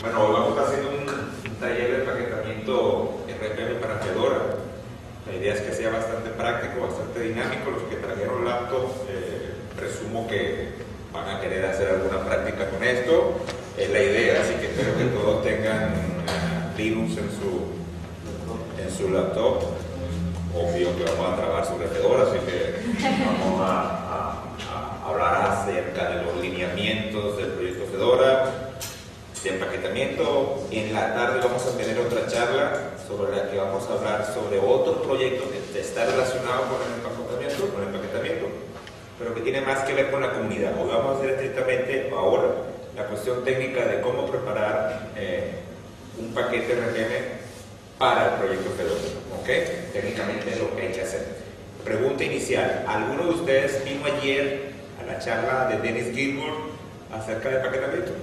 Bueno, hoy vamos a estar haciendo un taller de empaquetamiento RPM para Fedora. La idea es que sea bastante práctico, bastante dinámico. Los que trajeron laptop, presumo que van a querer hacer alguna práctica con esto. Es la idea, así que espero que todos tengan Linux en su laptop. Obvio que vamos a trabajar sobre Fedora, así que vamos a hablar acerca de los lineamientos del proyecto Fedora, de empaquetamiento. En la tarde vamos a tener otra charla sobre la que vamos a hablar sobre otro proyecto que está relacionado con el empaquetamiento, pero que tiene más que ver con la comunidad. Hoy vamos a hacer estrictamente ahora la cuestión técnica de cómo preparar un paquete RPM para el proyecto Fedora. ¿Okay? Técnicamente es lo que hay que hacer. Pregunta inicial: ¿alguno de ustedes vino ayer a la charla de Dennis Gilmour acerca del empaquetamiento?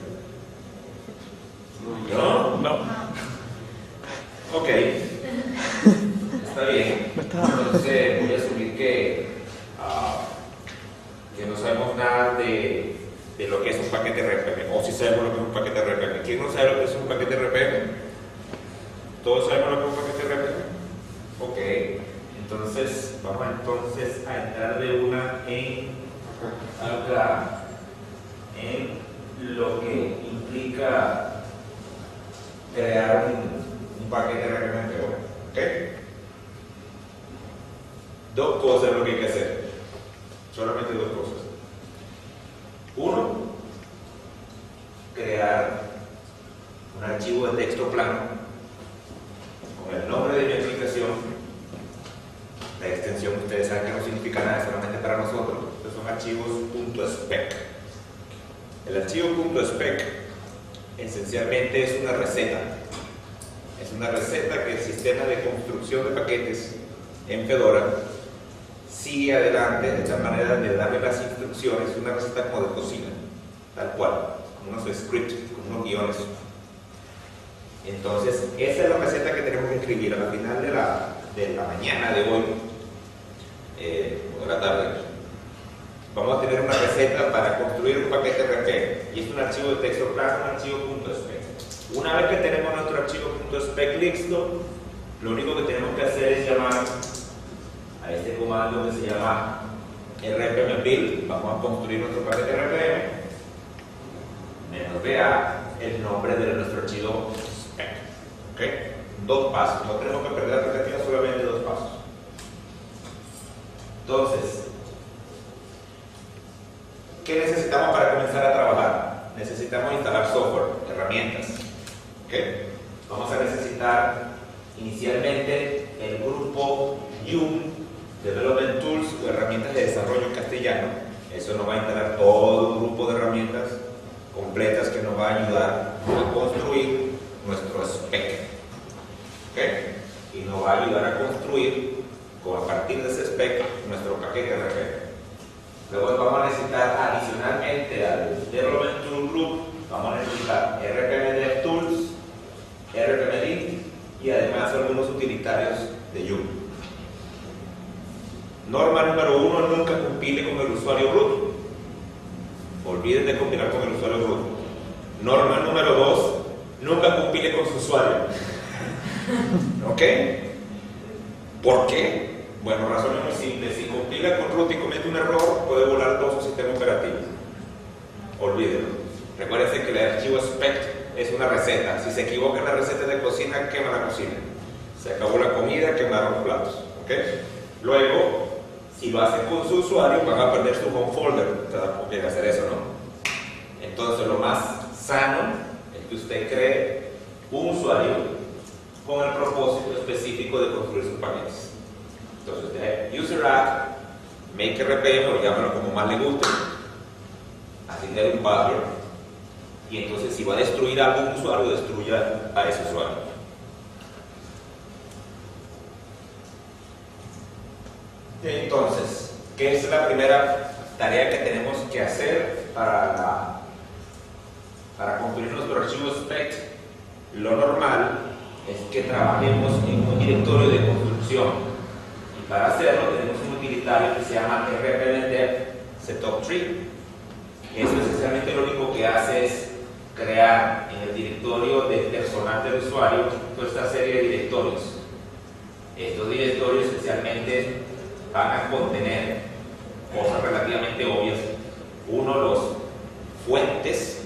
¿No? No. Ok. Está bien. Entonces voy a asumir que no sabemos nada de lo que es un paquete RPM, o si sabemos lo que es un paquete RPM. ¿Quién no sabe lo que es un paquete RPM? ¿Todos sabemos lo que es un paquete RPM? Ok. Entonces, vamos entonces a entrar de una en lo que implica crear un paquete RPM. ¿Ok? Dos cosas es lo que hay que hacer. Solamente dos cosas. Uno, crear un archivo de texto plano con el nombre de mi aplicación. La extensión, ustedes saben que no significa nada, solamente para nosotros. Estos son archivos .spec. El archivo .spec esencialmente es una receta. Es una receta que el sistema de construcción de paquetes en Fedora sigue adelante de tal manera de darle las instrucciones, una receta como de cocina, tal cual, como unos scripts, como unos guiones. Entonces, esa es la receta que tenemos que escribir a la final de la mañana de hoy, o de la tarde. Vamos a tener una receta para construir un paquete RPM, y es un archivo de texto plano, un archivo .spec. Una vez que tenemos nuestro archivo .spec listo, lo único que tenemos que hacer es llamar a este comando que se llama rpm build. Vamos a construir nuestro paquete RPM -va el nombre de nuestro archivo spec. ¿Okay? Dos pasos, no tenemos que perder la perspectiva, solamente dos pasos. Entonces, ¿qué necesitamos para comenzar a trabajar? Necesitamos instalar software, herramientas. ¿Okay? Vamos a necesitar inicialmente el grupo Yum Development Tools, o herramientas de desarrollo en castellano. Eso nos va a instalar todo un grupo de herramientas completas que nos va a ayudar a construir nuestro spec. ¿Okay? Y nos va a ayudar a construir, a partir de ese spec, nuestro paquete RPM. Luego vamos a necesitar, adicionalmente al Development Tool Group, vamos a necesitar RPM DevTools, RPM Lint y además algunos utilitarios de Yum. Norma número 1: nunca compile con el usuario root. Olviden de compilar con el usuario root. Norma número 2: nunca compile con su usuario. ¿Ok? ¿Por qué? Bueno, razón muy simple. Si compila con root y comete un error, puede volar todo su sistema operativo. Olvídenlo. Recuerden que el archivo spec es una receta. Si se equivoca en la receta de cocina, quema la cocina. Se acabó la comida, quemaron los platos. ¿Ok? Luego, si lo hacen con su usuario, van a perder su home folder. Conviene hacer eso, ¿no? Entonces, lo más sano es que usted cree un usuario con el propósito específico de construir sus paquetes. Entonces, usted user add, make RPM, o llámalo como más le guste, asignale un buffer, y entonces, si va a destruir a algún usuario, destruya a ese usuario. Entonces, ¿qué es la primera tarea que tenemos que hacer para construir nuestro archivo spec? Lo normal es que trabajemos en un directorio de construcción, y para hacerlo tenemos un utilitario que se llama rpmdev setup tree. Eso esencialmente lo único que hace es crear en el directorio usuario toda esta serie de directorios. Estos directorios esencialmente van a contener cosas relativamente obvias. Uno, los fuentes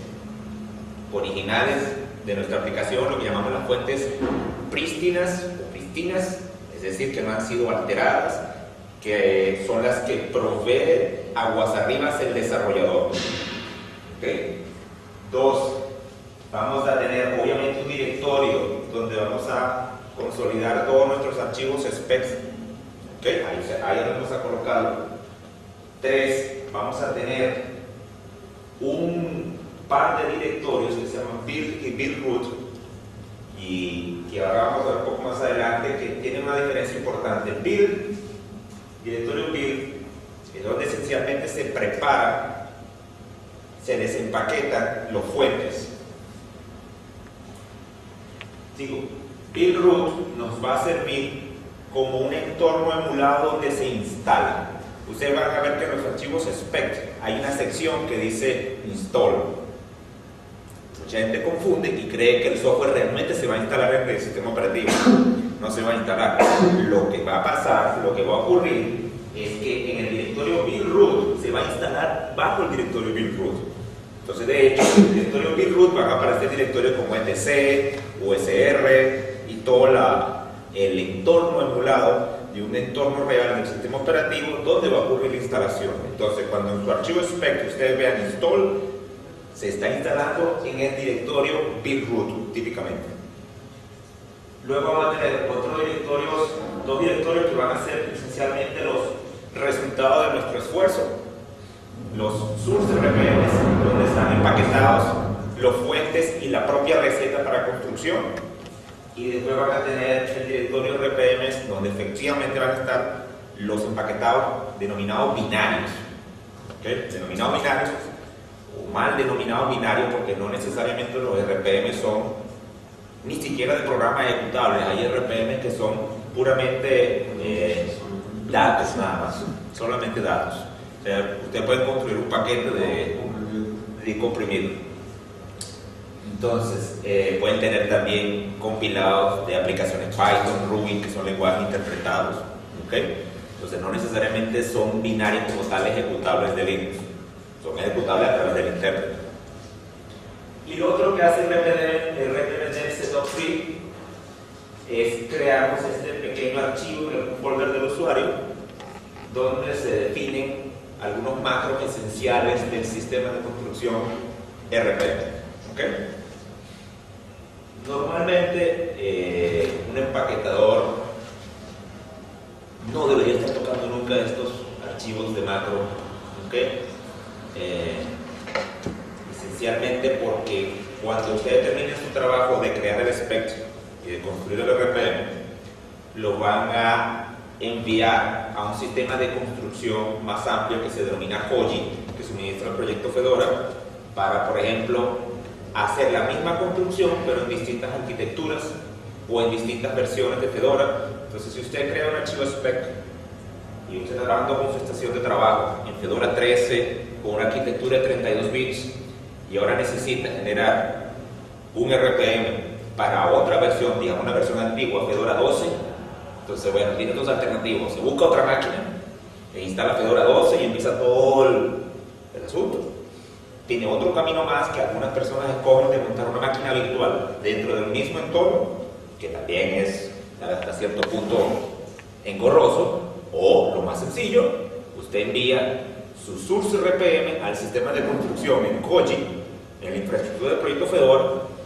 originales de nuestra aplicación, lo que llamamos las fuentes prístinas o pristinas, es decir, que no han sido alteradas, que son las que provee aguas arriba el desarrollador. ¿Okay? Dos, vamos a tener obviamente un directorio donde vamos a consolidar todos nuestros archivos specs. ¿Okay? Ahí vamos a colocarlo. Tres, vamos a tener un par de directorios que se llaman build y build root, y que ahora vamos a ver un poco más adelante, que tienen una diferencia importante. Build, directorio build, es donde esencialmente se prepara, se desempaquetan los fuentes. Digo, build root nos va a servir como un entorno emulado donde se instala. Ustedes van a ver que en los archivos spec hay una sección que dice install. Mucha gente confunde y cree que el software realmente se va a instalar en el sistema operativo. No se va a instalar. Lo que va a pasar, lo que va a ocurrir, es que en el directorio build root se va a instalar bajo el directorio build root. Entonces, de hecho, en el directorio build root van a aparecer directorios como etc, USR y todo el entorno emulado de un entorno real del sistema operativo donde va a ocurrir la instalación. Entonces, cuando en su archivo spec ustedes vean install, se está instalando en el directorio build root, típicamente. Luego vamos a tener dos directorios que van a ser esencialmente los resultados de nuestro esfuerzo. Los source RPMs, donde están empaquetados los fuentes y la propia receta para construcción. Y después van a tener el directorio RPMs, donde efectivamente van a estar los empaquetados denominados binarios. ¿Okay? Denominados binarios, o mal denominados binarios, porque no necesariamente los RPMs son ni siquiera de programas ejecutables. Hay RPMs que son puramente datos nada más, solamente datos. O sea, usted puede construir un paquete de comprimido. Entonces, pueden tener también compilados de aplicaciones Python, Ruby, que son lenguajes interpretados. ¿Okay? Entonces, no necesariamente son binarios como tal ejecutables de Linux. Son ejecutables a través del intérprete. Y lo otro que hace el RPM Setup Free es crearnos este pequeño archivo en el folder del usuario, donde se definen algunos macros esenciales del sistema de construcción RPM. ¿Okay? Normalmente un empaquetador no debería estar tocando nunca estos archivos de macro, ¿okay? Esencialmente porque cuando ustedes terminen su trabajo de crear el spec y de construir el RPM, lo van a enviar a un sistema de construcción más amplio que se denomina Koji, que suministra el proyecto Fedora, para, por ejemplo, hacer la misma construcción pero en distintas arquitecturas o en distintas versiones de Fedora. Entonces, si usted crea un archivo spec y usted está trabajando con su estación de trabajo en Fedora 13 con una arquitectura de 32 bits y ahora necesita generar un RPM para otra versión, digamos una versión antigua, Fedora 12, entonces bueno, tiene dos alternativas: se busca otra máquina e instala Fedora 12 y empieza todo el asunto. Tiene otro camino más que algunas personas escogen, de montar una máquina virtual dentro del mismo entorno, que también es hasta cierto punto engorroso. O lo más sencillo, usted envía su source RPM al sistema de construcción en Koji, en la infraestructura del proyecto Fedora,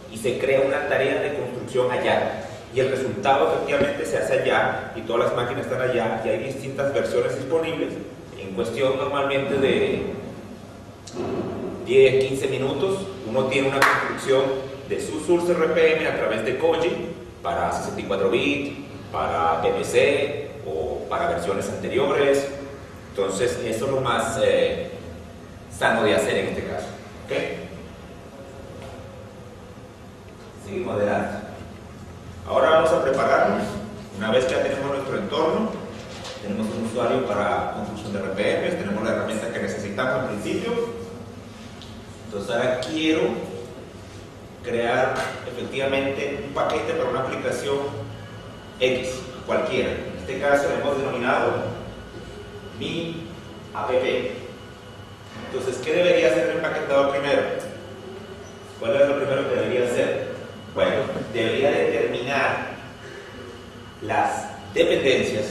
y se crea una tarea de construcción allá. Y el resultado efectivamente se hace allá, y todas las máquinas están allá, y hay distintas versiones disponibles, en cuestión normalmente de 10, 15 minutos, uno tiene una construcción de su source RPM a través de Koji para 64 bits, para PPC o para versiones anteriores. Entonces, eso es lo más sano de hacer en este caso. ¿Okay? Seguimos adelante. Ahora vamos a prepararnos. Una vez que ya tenemos nuestro entorno, tenemos un usuario para construcción de RPMs, tenemos la herramienta que necesitamos al principio. Entonces ahora quiero crear efectivamente un paquete para una aplicación X, cualquiera. En este caso le hemos denominado mi app. Entonces, ¿qué debería hacer el empaquetador primero? ¿Cuál es lo primero que debería hacer? Bueno, debería determinar las dependencias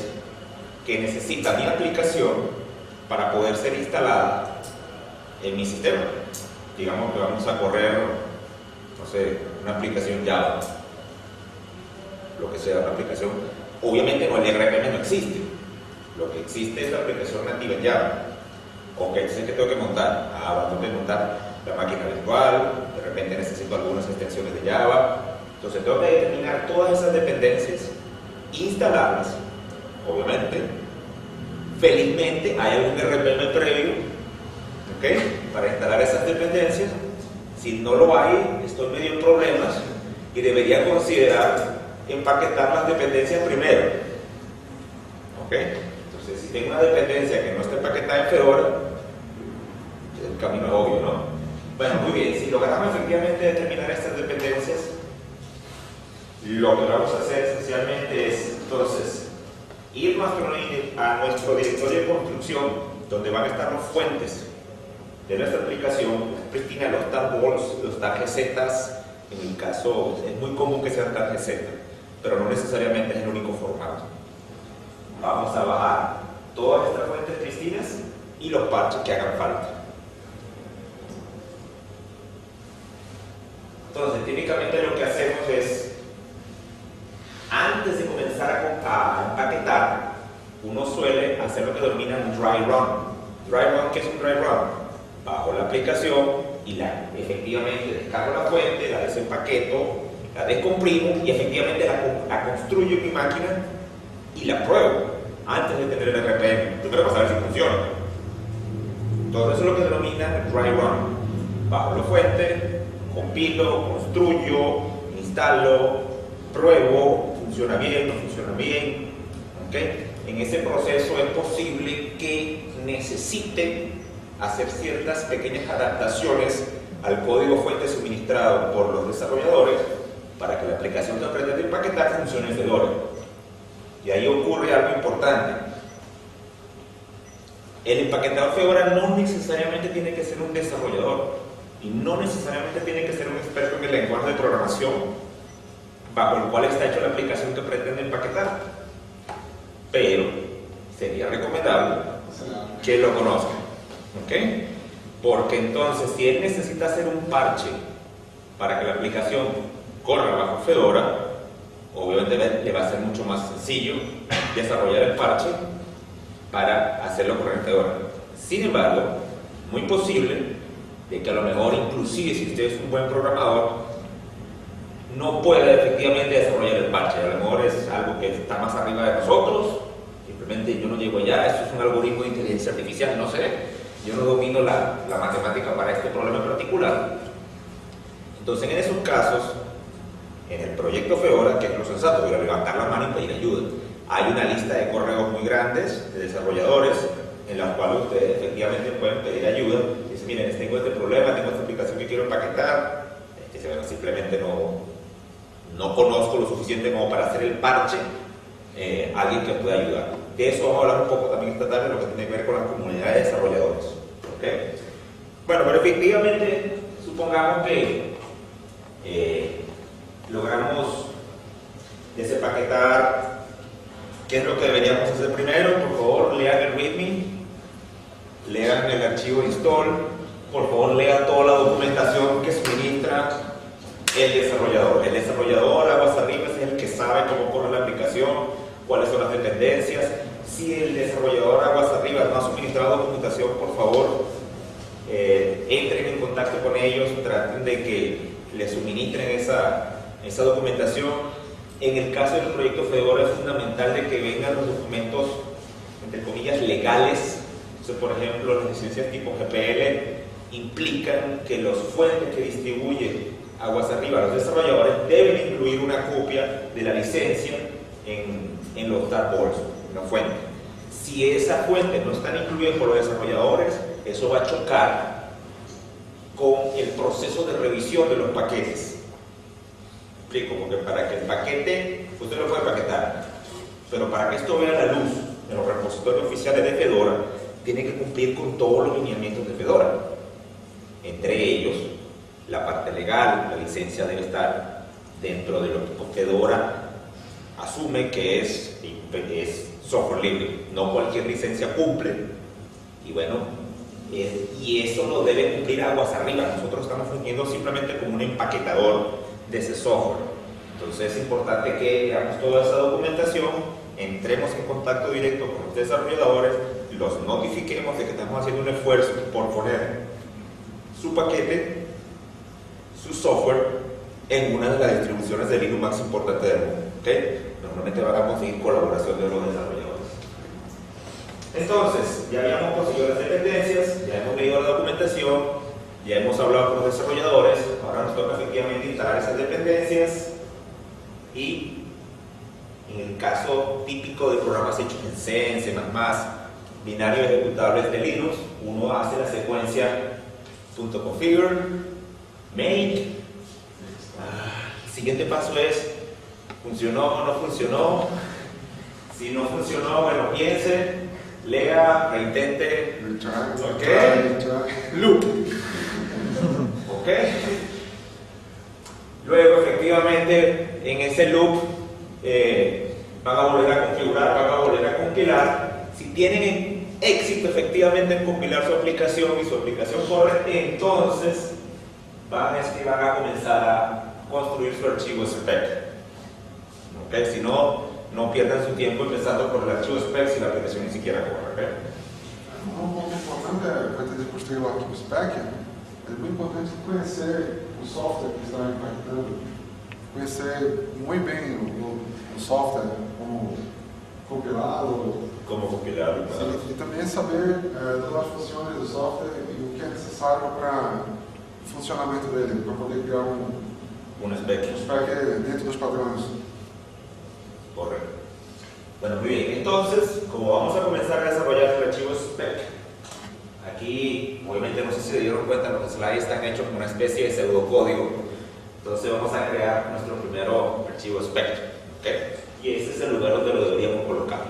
que necesita mi aplicación para poder ser instalada en mi sistema. Digamos que vamos a correr, no sé, una aplicación Java, lo que sea, una aplicación. Obviamente no, el RPM no existe. Lo que existe es la aplicación nativa en Java. Ok, entonces ¿qué tengo que montar? Tengo que montar la máquina virtual, de repente necesito algunas extensiones de Java. Entonces tengo que determinar todas esas dependencias, instalarlas, obviamente. Felizmente hay algún RPM previo, ¿ok?, para instalar esas dependencias. Si no lo hay, estoy medio en problemas y debería considerar empaquetar las dependencias primero. ¿Ok? Entonces, si tengo una dependencia que no está empaquetada en Fedora, el camino es obvio, ¿no? Bueno, muy bien, si logramos efectivamente determinar estas dependencias, lo que vamos a hacer esencialmente es, entonces, ir a nuestro directorio de construcción, donde van a estar las fuentes de nuestra aplicación, Pristina, los tagballs, los tag-gz. En mi caso es muy común que sean tag-gz, pero no necesariamente es el único formato. Vamos a bajar todas estas fuentes pristinas y los parches que hagan falta. Entonces, típicamente lo que hacemos es, antes de comenzar a empaquetar, uno suele hacer lo que denominan un dry run. Dry run, ¿qué es un dry run? Bajo la aplicación y efectivamente descargo la fuente, la desempaqueto, la descomprimo y efectivamente la construyo en mi máquina y la pruebo antes de tener el RPM, primero para saber si funciona. Todo eso es lo que denomina dry run. Bajo la fuente, compilo, construyo, instalo, pruebo, funciona bien, no funciona bien. ¿Okay? En ese proceso es posible que necesite hacer ciertas pequeñas adaptaciones al código fuente suministrado por los desarrolladores para que la aplicación que pretende empaquetar funcione en Fedora. Y ahí ocurre algo importante. El empaquetador Fedora no necesariamente tiene que ser un desarrollador y no necesariamente tiene que ser un experto en el lenguaje de programación bajo el cual está hecha la aplicación que pretende empaquetar. Pero sería recomendable que lo conozcan. ¿Ok? Porque entonces, si él necesita hacer un parche para que la aplicación corra bajo Fedora, obviamente le va a ser mucho más sencillo desarrollar el parche para hacerlo correr en Fedora. Sin embargo, muy posible de que a lo mejor, inclusive si usted es un buen programador, no pueda efectivamente desarrollar el parche. A lo mejor es algo que está más arriba de nosotros, simplemente yo no llego allá, eso es un algoritmo de inteligencia artificial, no sé. Yo no domino la matemática para este problema en particular. Entonces, en esos casos, en el proyecto Fedora, que es lo sensato, voy a levantar la mano y pedir ayuda. Hay una lista de correos muy grandes de desarrolladores en las cuales ustedes efectivamente pueden pedir ayuda. Dicen, miren, tengo este problema, tengo esta aplicación que quiero empaquetar. Simplemente no conozco lo suficiente como para hacer el parche. Alguien que pueda ayudar. De eso vamos a hablar un poco también esta tarde, lo que tiene que ver con la comunidad de desarrolladores. ¿Okay? Bueno, pero efectivamente, supongamos que logramos desempaquetar. ¿Qué es lo que deberíamos hacer primero? Por favor, lean el README, lean el archivo install, por favor, lean toda la documentación que suministra el desarrollador. El desarrollador, aguas arriba, es el que sabe cómo corre la aplicación, cuáles son las dependencias. Si el desarrollador aguas arriba no ha suministrado documentación, por favor, entren en contacto con ellos, traten de que les suministren esa documentación. En el caso del proyecto Fedora es fundamental de que vengan los documentos, entre comillas, legales. Entonces, por ejemplo, las licencias tipo GPL implican que los fuentes que distribuye aguas arriba los desarrolladores deben incluir una copia de la licencia en los tagballs, en la fuente. Si esas fuentes no están incluidas por los desarrolladores, eso va a chocar con el proceso de revisión de los paquetes. Explico, porque para que el paquete, usted lo puede paquetar, pero para que esto vea la luz en los repositorios oficiales de Fedora, tiene que cumplir con todos los lineamientos de Fedora. Entre ellos, la parte legal, la licencia debe estar dentro de lo que Fedora asume que es software libre. No cualquier licencia cumple, y bueno, y eso lo debe cumplir aguas arriba. Nosotros estamos fungiendo simplemente como un empaquetador de ese software. Entonces es importante que veamos toda esa documentación, entremos en contacto directo con los desarrolladores, los notifiquemos de que estamos haciendo un esfuerzo por poner su paquete, su software, en una de las distribuciones de Linux más importantes del mundo. ¿Okay? Normalmente van a conseguir colaboración de los desarrolladores. Entonces, ya habíamos conseguido las dependencias, ya hemos leído la documentación, ya hemos hablado con los desarrolladores. Ahora nos toca efectivamente instalar esas dependencias, y en el caso típico de programas hechos en C, en C++, binarios ejecutables de Linux, uno hace la secuencia .configure, make. El siguiente paso es: ¿funcionó o no funcionó? Si no funcionó, bueno, piense, lea, reintente, loop. ¿Ok? Luego, efectivamente, en ese loop van a volver a configurar, van a volver a compilar. Si tienen éxito efectivamente en compilar su aplicación y su aplicación corre, entonces van a comenzar a construir su archivo spec. ¿Okay? Si no, no pierdan su tiempo empezando por el archivo spec si la aplicación ni siquiera corre. ¿Okay? Um ponto importante para ter construído o arquivo spec é muito importante conhecer o software que está impactando, conhecer muito bem o software, como compilá-lo, e também saber das funções do software e o que é necessário para o funcionamento dele, para poder criar un spec dentro dos padrões. Correcto. Bueno, muy bien. Entonces, como vamos a comenzar a desarrollar el archivo spec, aquí, obviamente, no sé si se dieron cuenta, los slides están hechos como una especie de pseudocódigo. Entonces, vamos a crear nuestro primer archivo spec. ¿Okay? Y este es el lugar donde lo deberíamos colocar.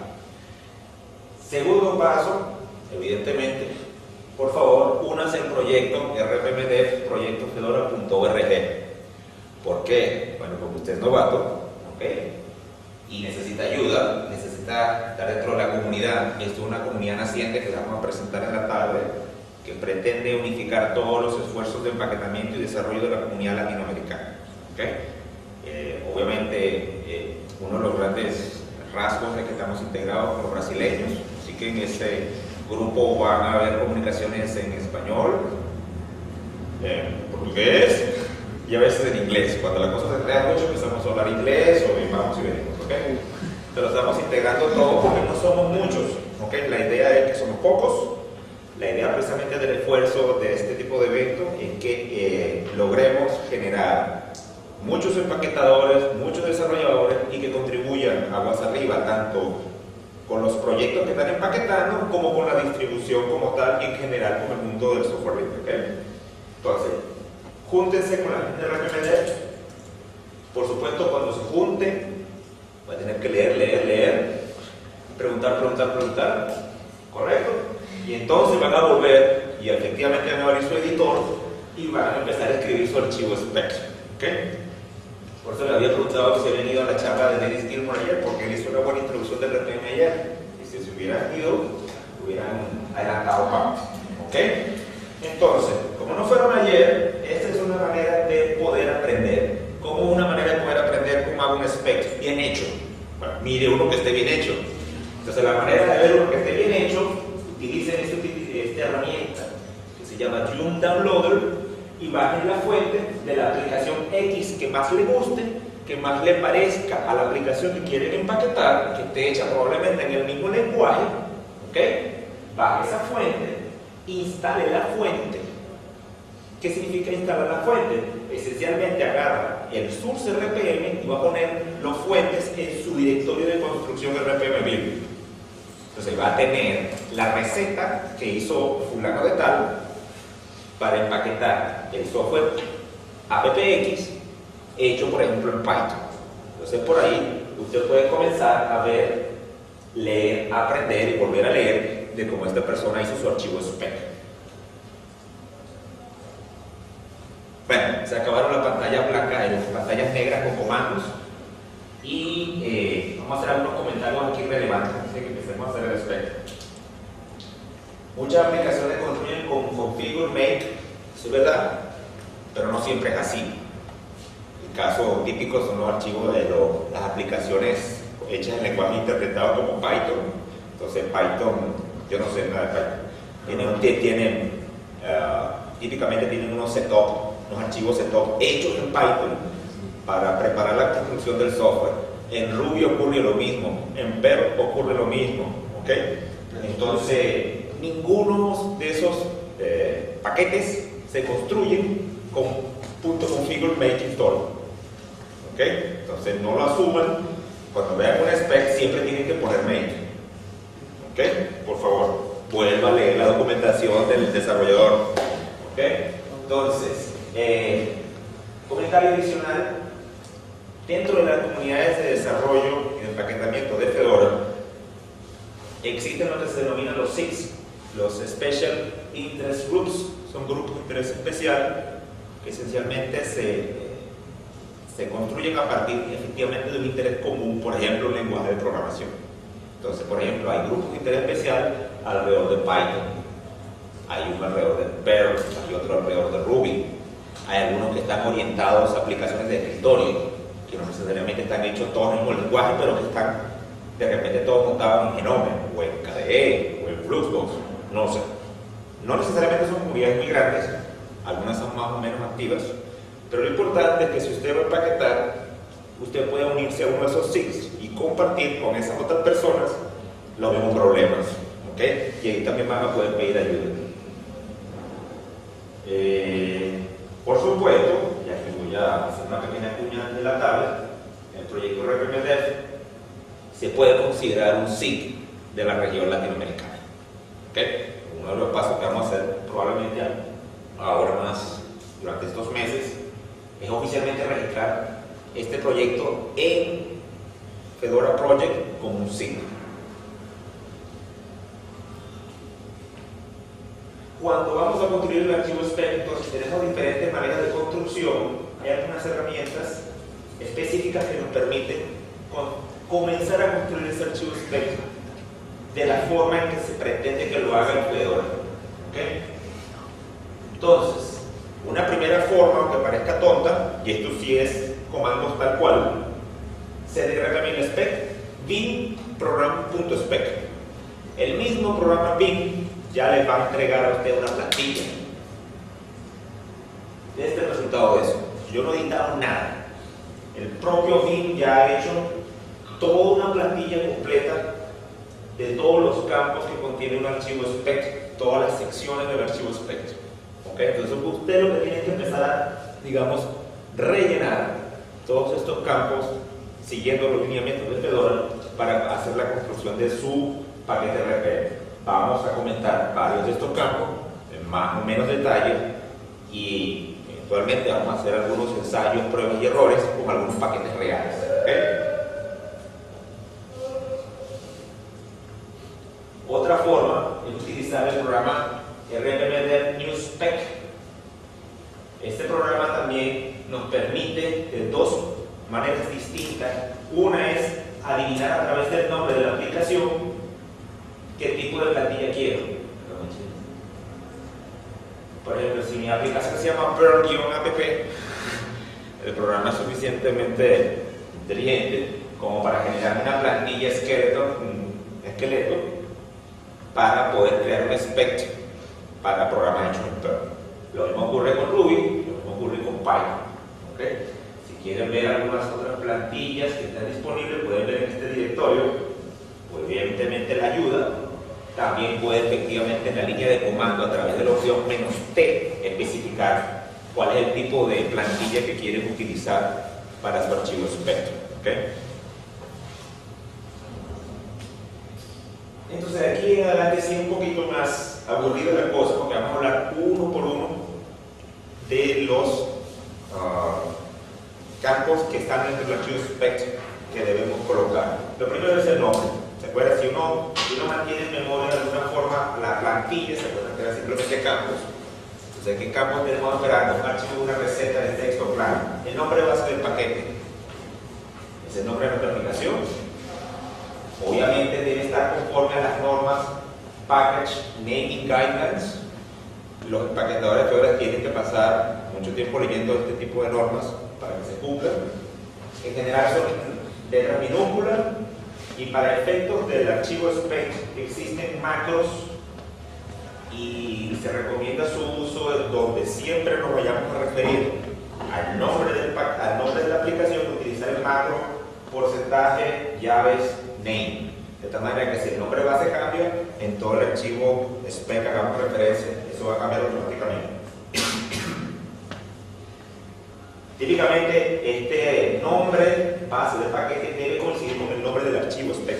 Segundo paso, evidentemente, por favor, únase al proyecto rpmdev proyectofedora.org. ¿Por qué? Bueno, porque usted es novato, ¿okay? Y necesita ayuda, necesita estar dentro de la comunidad. Esto es una comunidad naciente que vamos a presentar en la tarde, que pretende unificar todos los esfuerzos de empaquetamiento y desarrollo de la comunidad latinoamericana. ¿Okay? Obviamente, uno de los grandes rasgos es que estamos integrados con los brasileños, así que en ese grupo van a haber comunicaciones en español, en portugués y a veces en inglés. Cuando la cosa se crea mucho empezamos a hablar inglés o vamos y venimos, ¿okay? Pero estamos integrando todo porque no somos muchos, ¿okay? La idea es que somos pocos. La idea precisamente del esfuerzo de este tipo de eventos es que logremos generar muchos empaquetadores, muchos desarrolladores y que contribuyan aguas arriba, tanto con los proyectos que están empaquetando como con la distribución como tal y en general con el mundo del software libre, ¿okay? Entonces, júntense con la gente de RPMD. Por supuesto, cuando se junten, va a tener que leer, preguntar, ¿correcto? Y entonces van a volver y efectivamente van a abrir su editor y van a empezar a escribir su archivo spec, ¿ok? Por eso le había preguntado que se habían ido a la charla de Dennis Gilmore ayer, porque él hizo una buena introducción del RPM ayer, y si se hubieran ido, hubieran adelantado parte, ¿ok? Entonces, como no fueron ayer, esta es una manera de poder aprender. ¿Cómo una manera de poder aprender cómo hago un spec bien hecho? Bueno, mire uno que esté bien hecho. Entonces, la manera de ver uno que esté bien hecho, utilicen esta herramienta que se llama Joom Downloader y bajen la fuente de la aplicación X que más le guste, que más le parezca a la aplicación que quieren empaquetar, que esté hecha probablemente en el mismo lenguaje, ¿ok? Baje esa fuente, instale la fuente. ¿Qué significa instalar la fuente? Esencialmente agarra el source RPM y va a poner los fuentes en su directorio de construcción RPM Build. Entonces va a tener la receta que hizo fulano de tal para empaquetar el software AppX hecho, por ejemplo, en Python. Entonces, por ahí usted puede comenzar a ver, leer, aprender y volver a leer de cómo esta persona hizo su archivo spec. Bueno, se acabaron las pantallas blancas, las pantallas negras con comandos. Y vamos a hacer algunos comentarios aquí relevantes antes de que empecemos a hacer el spec. Muchas aplicaciones construyen con configure, make, eso es verdad, pero no siempre es así. El caso típico son los archivos de las aplicaciones hechas en lenguaje interpretado como Python. Entonces Python, yo no sé nada de Python, típicamente tienen unos archivos setup hechos en Python para preparar la construcción del software. En Ruby ocurre lo mismo, en Perl ocurre lo mismo, ¿ok? Entonces, ninguno de esos paquetes se construyen con .configure, make, install, ¿ok? Entonces, no lo asuman. Cuando vean un spec, siempre tienen que poner make, ¿ok? Por favor, vuelva a leer la documentación del desarrollador, ¿ok? Entonces, comentario adicional. Dentro de las comunidades de desarrollo y de empaquetamiento de Fedora existen lo que se denominan los SIGs, los Special Interest Groups. Son grupos de interés especial que esencialmente se construyen a partir efectivamente de un interés común, por ejemplo, un lenguaje de programación. Entonces, por ejemplo, hay grupos de interés especial alrededor de Python, hay uno alrededor de Perl, hay otro alrededor de Ruby, hay algunos que están orientados a aplicaciones de escritorio, que no necesariamente están hechos todos en el mismo lenguaje, pero que están de repente todos montados en Genome, o en KDE, o en Fluxbox, no sé. No necesariamente son comunidades muy grandes, algunas son más o menos activas, pero lo importante es que si usted va a empaquetar, usted puede unirse a uno de esos SIGs y compartir con esas otras personas los mismos problemas, ¿ok? Y ahí también van a poder pedir ayuda. Por supuesto, y aquí voy a hacer una pequeña cuña de la tabla, el proyecto RPMDev se puede considerar un SIG de la región latinoamericana. ¿Okay? Uno de los pasos que vamos a hacer probablemente ahora más durante estos meses es oficialmente registrar este proyecto en Fedora Project como un SIG. Cuando vamos a construir el archivo spec, entonces tenemos diferentes maneras de construcción. Hay algunas herramientas específicas que nos permiten comenzar a construir ese archivo spec de la forma en que se pretende que lo haga el Fedora. ¿Okay? Entonces, una primera forma, aunque parezca tonta, y esto sí es comandos tal cual, se declara también el spec bin program.spec. El mismo programa bin ya les va a entregar a usted una plantilla. Este es el resultado de eso. Yo no he editado nada. El propio bin ya ha hecho toda una plantilla completa de todos los campos que contiene un archivo spec, todas las secciones del archivo spec. ¿Okay? Entonces usted lo que tiene que empezar a, digamos, rellenar todos estos campos siguiendo los lineamientos de Fedora para hacer la construcción de su paquete RPM. Vamos a comentar varios de estos campos en más o menos detalle y eventualmente vamos a hacer algunos ensayos, pruebas y errores con algunos paquetes reales. ¿Okay? Otra forma es utilizar el programa RPMDev New Spec. Este programa también nos permite de dos maneras distintas. Una es adivinar a través del nombre de la aplicación qué tipo de plantilla quiero. Por ejemplo, si mi aplicación se llama Perl-app, el programa es suficientemente inteligente como para generar una plantilla esqueleto para poder crear un spec para programas hechos en Perl. Lo mismo ocurre con Ruby, lo mismo ocurre con Python. ¿Okay? Si quieren ver algunas otras plantillas que están disponibles, pueden ver en este directorio, pues evidentemente la ayuda. También puede efectivamente en la línea de comando a través de la opción "-t" especificar cuál es el tipo de plantilla que quieren utilizar para su archivo spec. ¿Okay? Entonces de aquí en adelante sí es un poquito más aburrida la cosa porque vamos a hablar uno por uno de los campos que están dentro del archivo spec que debemos colocar. Lo primero es el nombre. ¿Se acuerdan? Si uno mantiene en memoria de alguna forma la plantilla, se pueden crear simplemente campos. Entonces, ¿qué campos tenemos esperando? Un archivo, una receta de texto claro. El nombre base del paquete es el nombre de nuestra aplicación. Obviamente debe estar conforme a las normas Package Naming Guidelines. Los empaquetadores de Fedora tienen que pasar mucho tiempo leyendo este tipo de normas para que se cumplan. En general son letras minúsculas y para efectos del archivo spec existen macros y se recomienda su uso donde siempre nos vayamos a referir al nombre de la aplicación, utilizar el macro porcentaje llaves name. De tal manera que si el nombre base cambia, en todo el archivo spec hagamos referencia, eso va a cambiar automáticamente. Típicamente este nombre base del paquete debe coincidir con el nombre del archivo spec.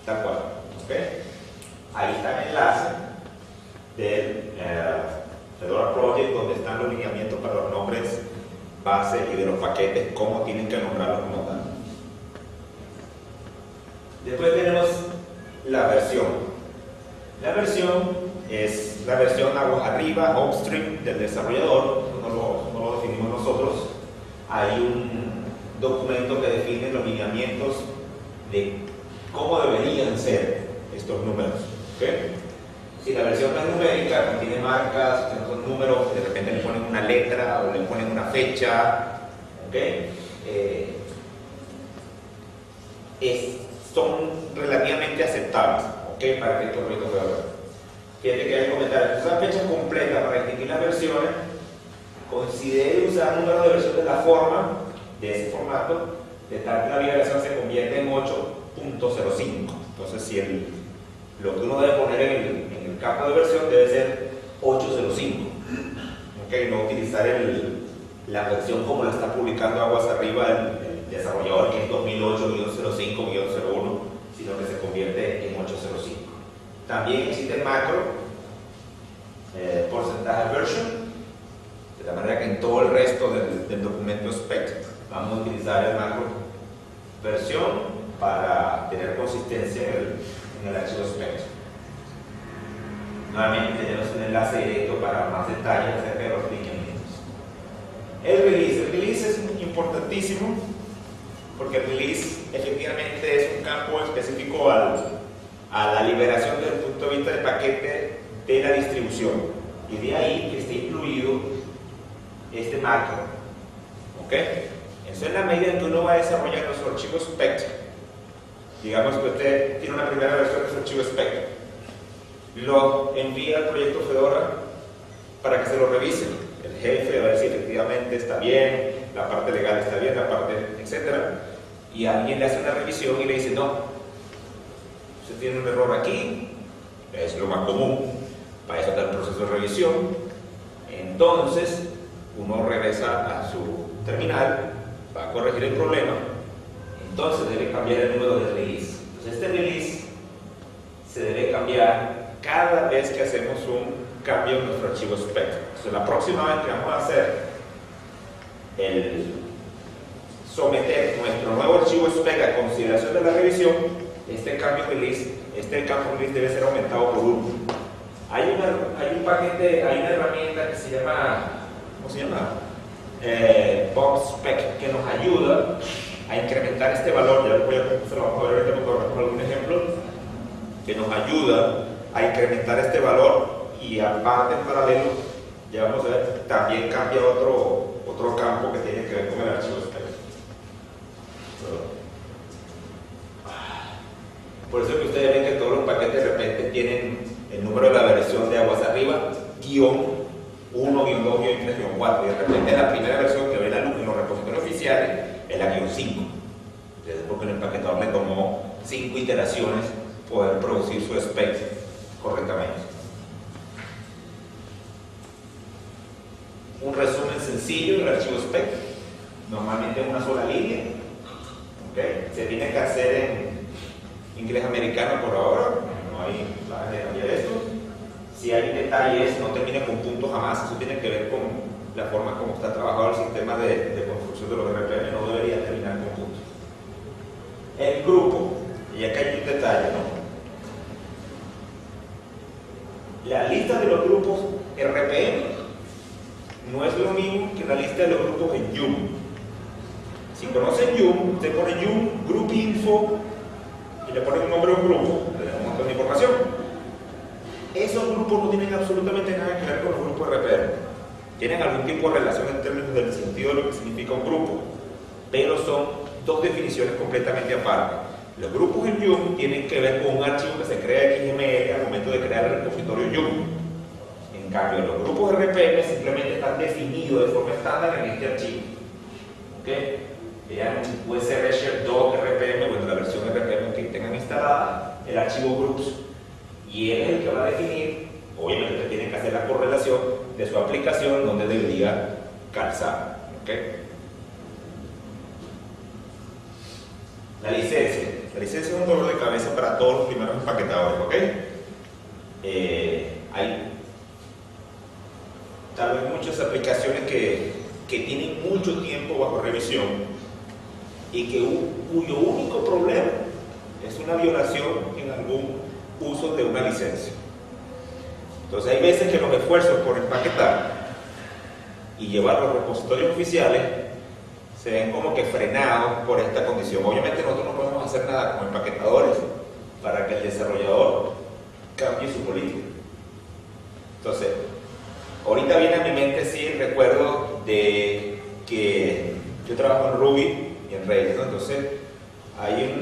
Tal cual. ¿Okay? Ahí está el enlace del Fedora Project donde están los lineamientos para los nombres base y de los paquetes, cómo tienen que nombrarlos como tal. Después tenemos la versión. La versión es la versión aguas arriba, upstream del desarrollador, no lo definimos nosotros. Hay un documento que define los lineamientos de cómo deberían ser estos números. ¿Okay? Si la versión no es numérica, no tiene marcas, no son números, de repente le ponen una letra o le ponen una fecha, ¿okay? Son relativamente aceptables, ¿okay? Para que el proyecto pueda ver. Fíjate que hay comentarios, usan fechas completas para distinguir las versiones, considere usar número de versión de la forma, de ese formato, de tal que la vibración se convierte en 8.05. Entonces, si lo que uno debe poner en el campo de versión debe ser 805. ¿Okay? No utilizar la versión como la está publicando aguas arriba el desarrollador, que es 2008-05-01, sino que se convierte en 805. También existe el macro porcentaje version, de la manera que en todo el resto del documento spec vamos a utilizar el macro versión para tener consistencia en el archivo spec. Nuevamente tenemos un enlace directo para más detalles acerca de los lineamientos. El release es importantísimo porque el release efectivamente es un campo específico a la liberación desde el punto de vista del paquete de la distribución, y de ahí que esté incluido este macro. ¿Ok? Eso en la medida en que uno va a desarrollar nuestro archivo spec. Digamos que usted tiene una primera versión de su archivo spec, lo envía al proyecto Fedora para que se lo revise. El jefe va a decir efectivamente está bien, la parte legal está bien, la parte etcétera, y alguien le hace una revisión y le dice no, usted tiene un error aquí, es lo más común, para eso está el proceso de revisión. Entonces uno regresa a su terminal, va a corregir el problema, entonces debe cambiar el número de release. Entonces este release se debe cambiar cada vez que hacemos un cambio en nuestro archivo spec. Entonces la próxima vez que vamos a hacer someter nuestro nuevo archivo spec a consideración de la revisión, este campo release debe ser aumentado por 1. Hay un paquete, hay una herramienta que se llama, ¿cómo se llama? BoxSpec, que nos ayuda a incrementar este valor. Se lo vamos a ver ahorita con algún ejemplo, que nos ayuda a incrementar este valor, y aparte en paralelo, ya vamos a ver, también cambia otro campo que tiene que ver con el archivo spec. Por eso que ustedes ven que todos los paquetes de repente tienen el número de la versión de aguas arriba, guión 1, guión 2, guión 3, guión 4, y de repente la primera versión que ve la luz en los repositorios oficiales es la guión 5. Entonces, porque el empaquetador le tomó 5 iteraciones poder producir su spec correctamente. Un resumen sencillo del archivo spec, normalmente en una sola línea. ¿Okay? Se tiene que hacer en inglés americano por ahora, no hay planes de cambiar esto. Si hay detalles, no termina con puntos jamás, eso tiene que ver con la forma como está trabajado el sistema de construcción de los RPM no debería terminar con puntos. El grupo, y acá hay un detalle, ¿no? La lista de los grupos RPM no es lo mismo que la lista de los grupos en Yum. Si conocen Yum, usted pone Yum, Group Info, y le pone un nombre de un grupo, le da un montón de información. Esos grupos no tienen absolutamente nada que ver con los grupos RPM. Tienen algún tipo de relación en términos del sentido de lo que significa un grupo, pero son dos definiciones completamente aparte. Los grupos en Yum tienen que ver con un archivo que se crea en XML al momento de crear el repositorio Yum. En cambio, los grupos RPM simplemente están definidos de forma estándar en este archivo. ¿Ok? Vean USB Share Doc RPM, bueno, la versión RPM que tengan instalada, el archivo groups. Y él es el que va a definir, obviamente usted tiene que hacer la correlación de su aplicación donde debería calzar. ¿Ok? La licencia. La licencia es un dolor de cabeza para todos los primeros empaquetadores. ¿Ok? Hay tal vez muchas aplicaciones que tienen mucho tiempo bajo revisión y cuyo único problema es una violación en algún uso de una licencia. Entonces hay veces que los esfuerzos por empaquetar y llevar los repositorios oficiales se ven como que frenados por esta condición. Obviamente nosotros no podemos hacer nada como empaquetadores para que el desarrollador cambie su política. Entonces, ahorita viene a mi mente, sí, el recuerdo de que yo trabajo en Ruby y en Rails, ¿no? Entonces hay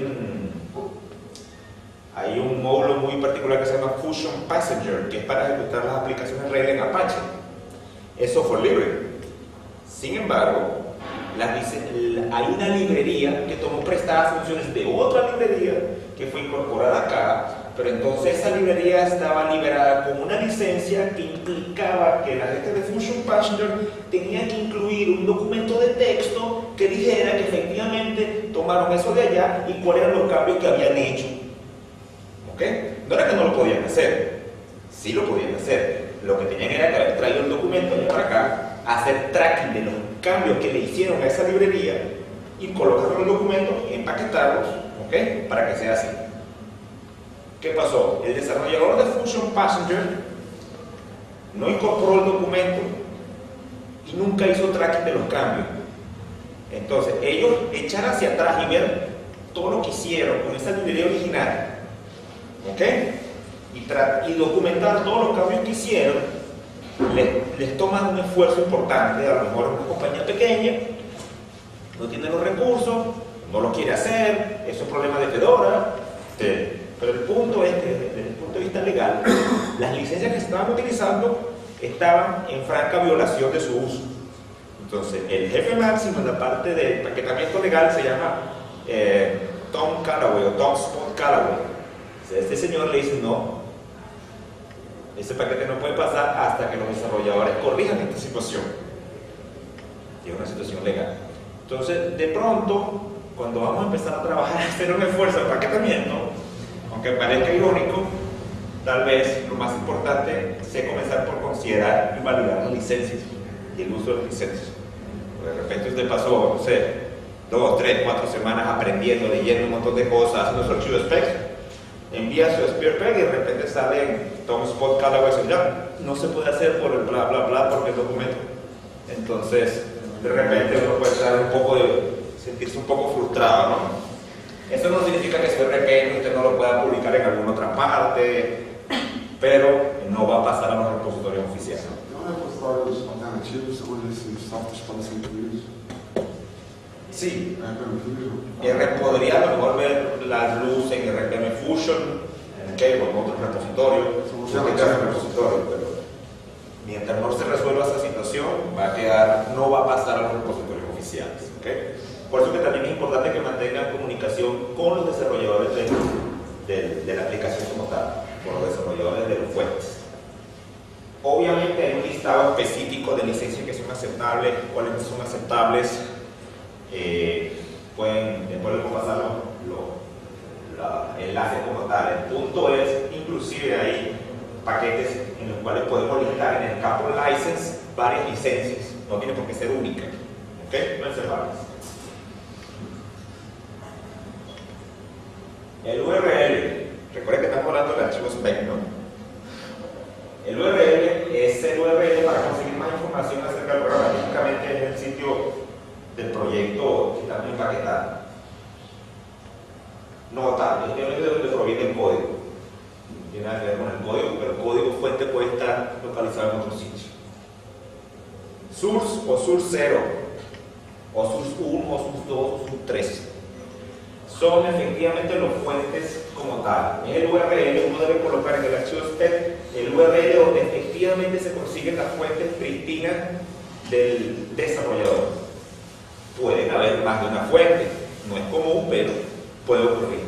un módulo muy particular que se llama Fusion Passenger, que es para ejecutar las aplicaciones Rails en Apache. Es software libre. Sin embargo, hay una librería que tomó prestadas funciones de otra librería que fue incorporada acá, pero entonces esa librería estaba liberada con una licencia que implicaba que la gente de Fusion Passenger tenía que incluir un documento de texto que dijera que efectivamente tomaron eso de allá y cuáles eran los cambios que habían hecho. ¿Ok? No era que no lo podían hacer, sí lo podían hacer. Lo que tenían era que haber traído el documento de para acá, hacer tracking de los cambios que le hicieron a esa librería y colocarlo en el documento y empaquetarlos, ¿ok? Para que sea así. ¿Qué pasó? El desarrollador de Fusion Passenger no incorporó el documento y nunca hizo tracking de los cambios. Entonces, ellos echar hacia atrás y ver todo lo que hicieron con esa librería original, ¿ok? Y documentar todos los cambios que hicieron, les toma un esfuerzo importante. A lo mejor una compañía pequeña no tiene los recursos, no lo quiere hacer, es un problema de Fedora. Pero el punto es que desde el punto de vista legal, las licencias que se estaban utilizando estaban en franca violación de su uso. Entonces, el jefe máximo en la parte de empaquetamiento legal se llama Tom Callaway o Tom Spot Callaway. Este señor le dice: no, ese paquete no puede pasar hasta que los desarrolladores corrijan esta situación. Y es una situación legal. Entonces, de pronto, cuando vamos a empezar a trabajar y hacer un esfuerzo de empaquetamiento, aunque parezca irónico, tal vez lo más importante sea comenzar por considerar y validar las licencias y el uso de las licencias. Porque de repente usted pasó, no sé, 2, 3, 4 semanas aprendiendo, leyendo un montón de cosas, haciendo su archivo de specs, envía su SpearPeg y de repente sale Tom Spot Callaway y ya no se puede hacer por el bla bla bla porque el documento. Entonces, de repente uno puede sentirse un poco frustrado, ¿no? Eso no significa que su RPM usted no lo pueda publicar en alguna otra parte, pero no va a pasar a los repositorios oficiales. Tem repositórios alternativos onde esses softwares podem ser incluídos? Sí. RPM Fusion? Podría a lo mejor ver la luz en RPM Fusion, ¿okay? O en otros repositorios, pero mientras no se resuelva esa situación, no va a pasar a los repositorios oficiales. ¿Okay? Por eso que también es importante que mantengan comunicación con los desarrolladores de la aplicación como tal, con los desarrolladores de los fuentes. Obviamente hay un listado específico de licencias que son aceptables, cuáles no son aceptables. Después les voy a pasar el enlace como tal. El punto es, inclusive hay paquetes en los cuales podemos listar en el campo license varias licencias. no tiene por qué ser única. ¿Ok? Pueden ser varias. El URL, recuerden que estamos hablando del archivo spec, ¿no? El URL es el URL para conseguir más información acerca del programa. Típicamente es el sitio del proyecto que estamos empaquetando. Nota, este es de donde proviene el código. No tiene nada que ver con el código, pero el código fuente puede estar localizado en otro sitio. Source o source 0, o source 1, o source 2, o source 3. Son efectivamente los fuentes como tal. Es el URL, uno debe colocar en el archivo spec el URL donde efectivamente se consiguen las fuentes pristinas del desarrollador. Pueden haber más de una fuente, no es común, pero puede ocurrir.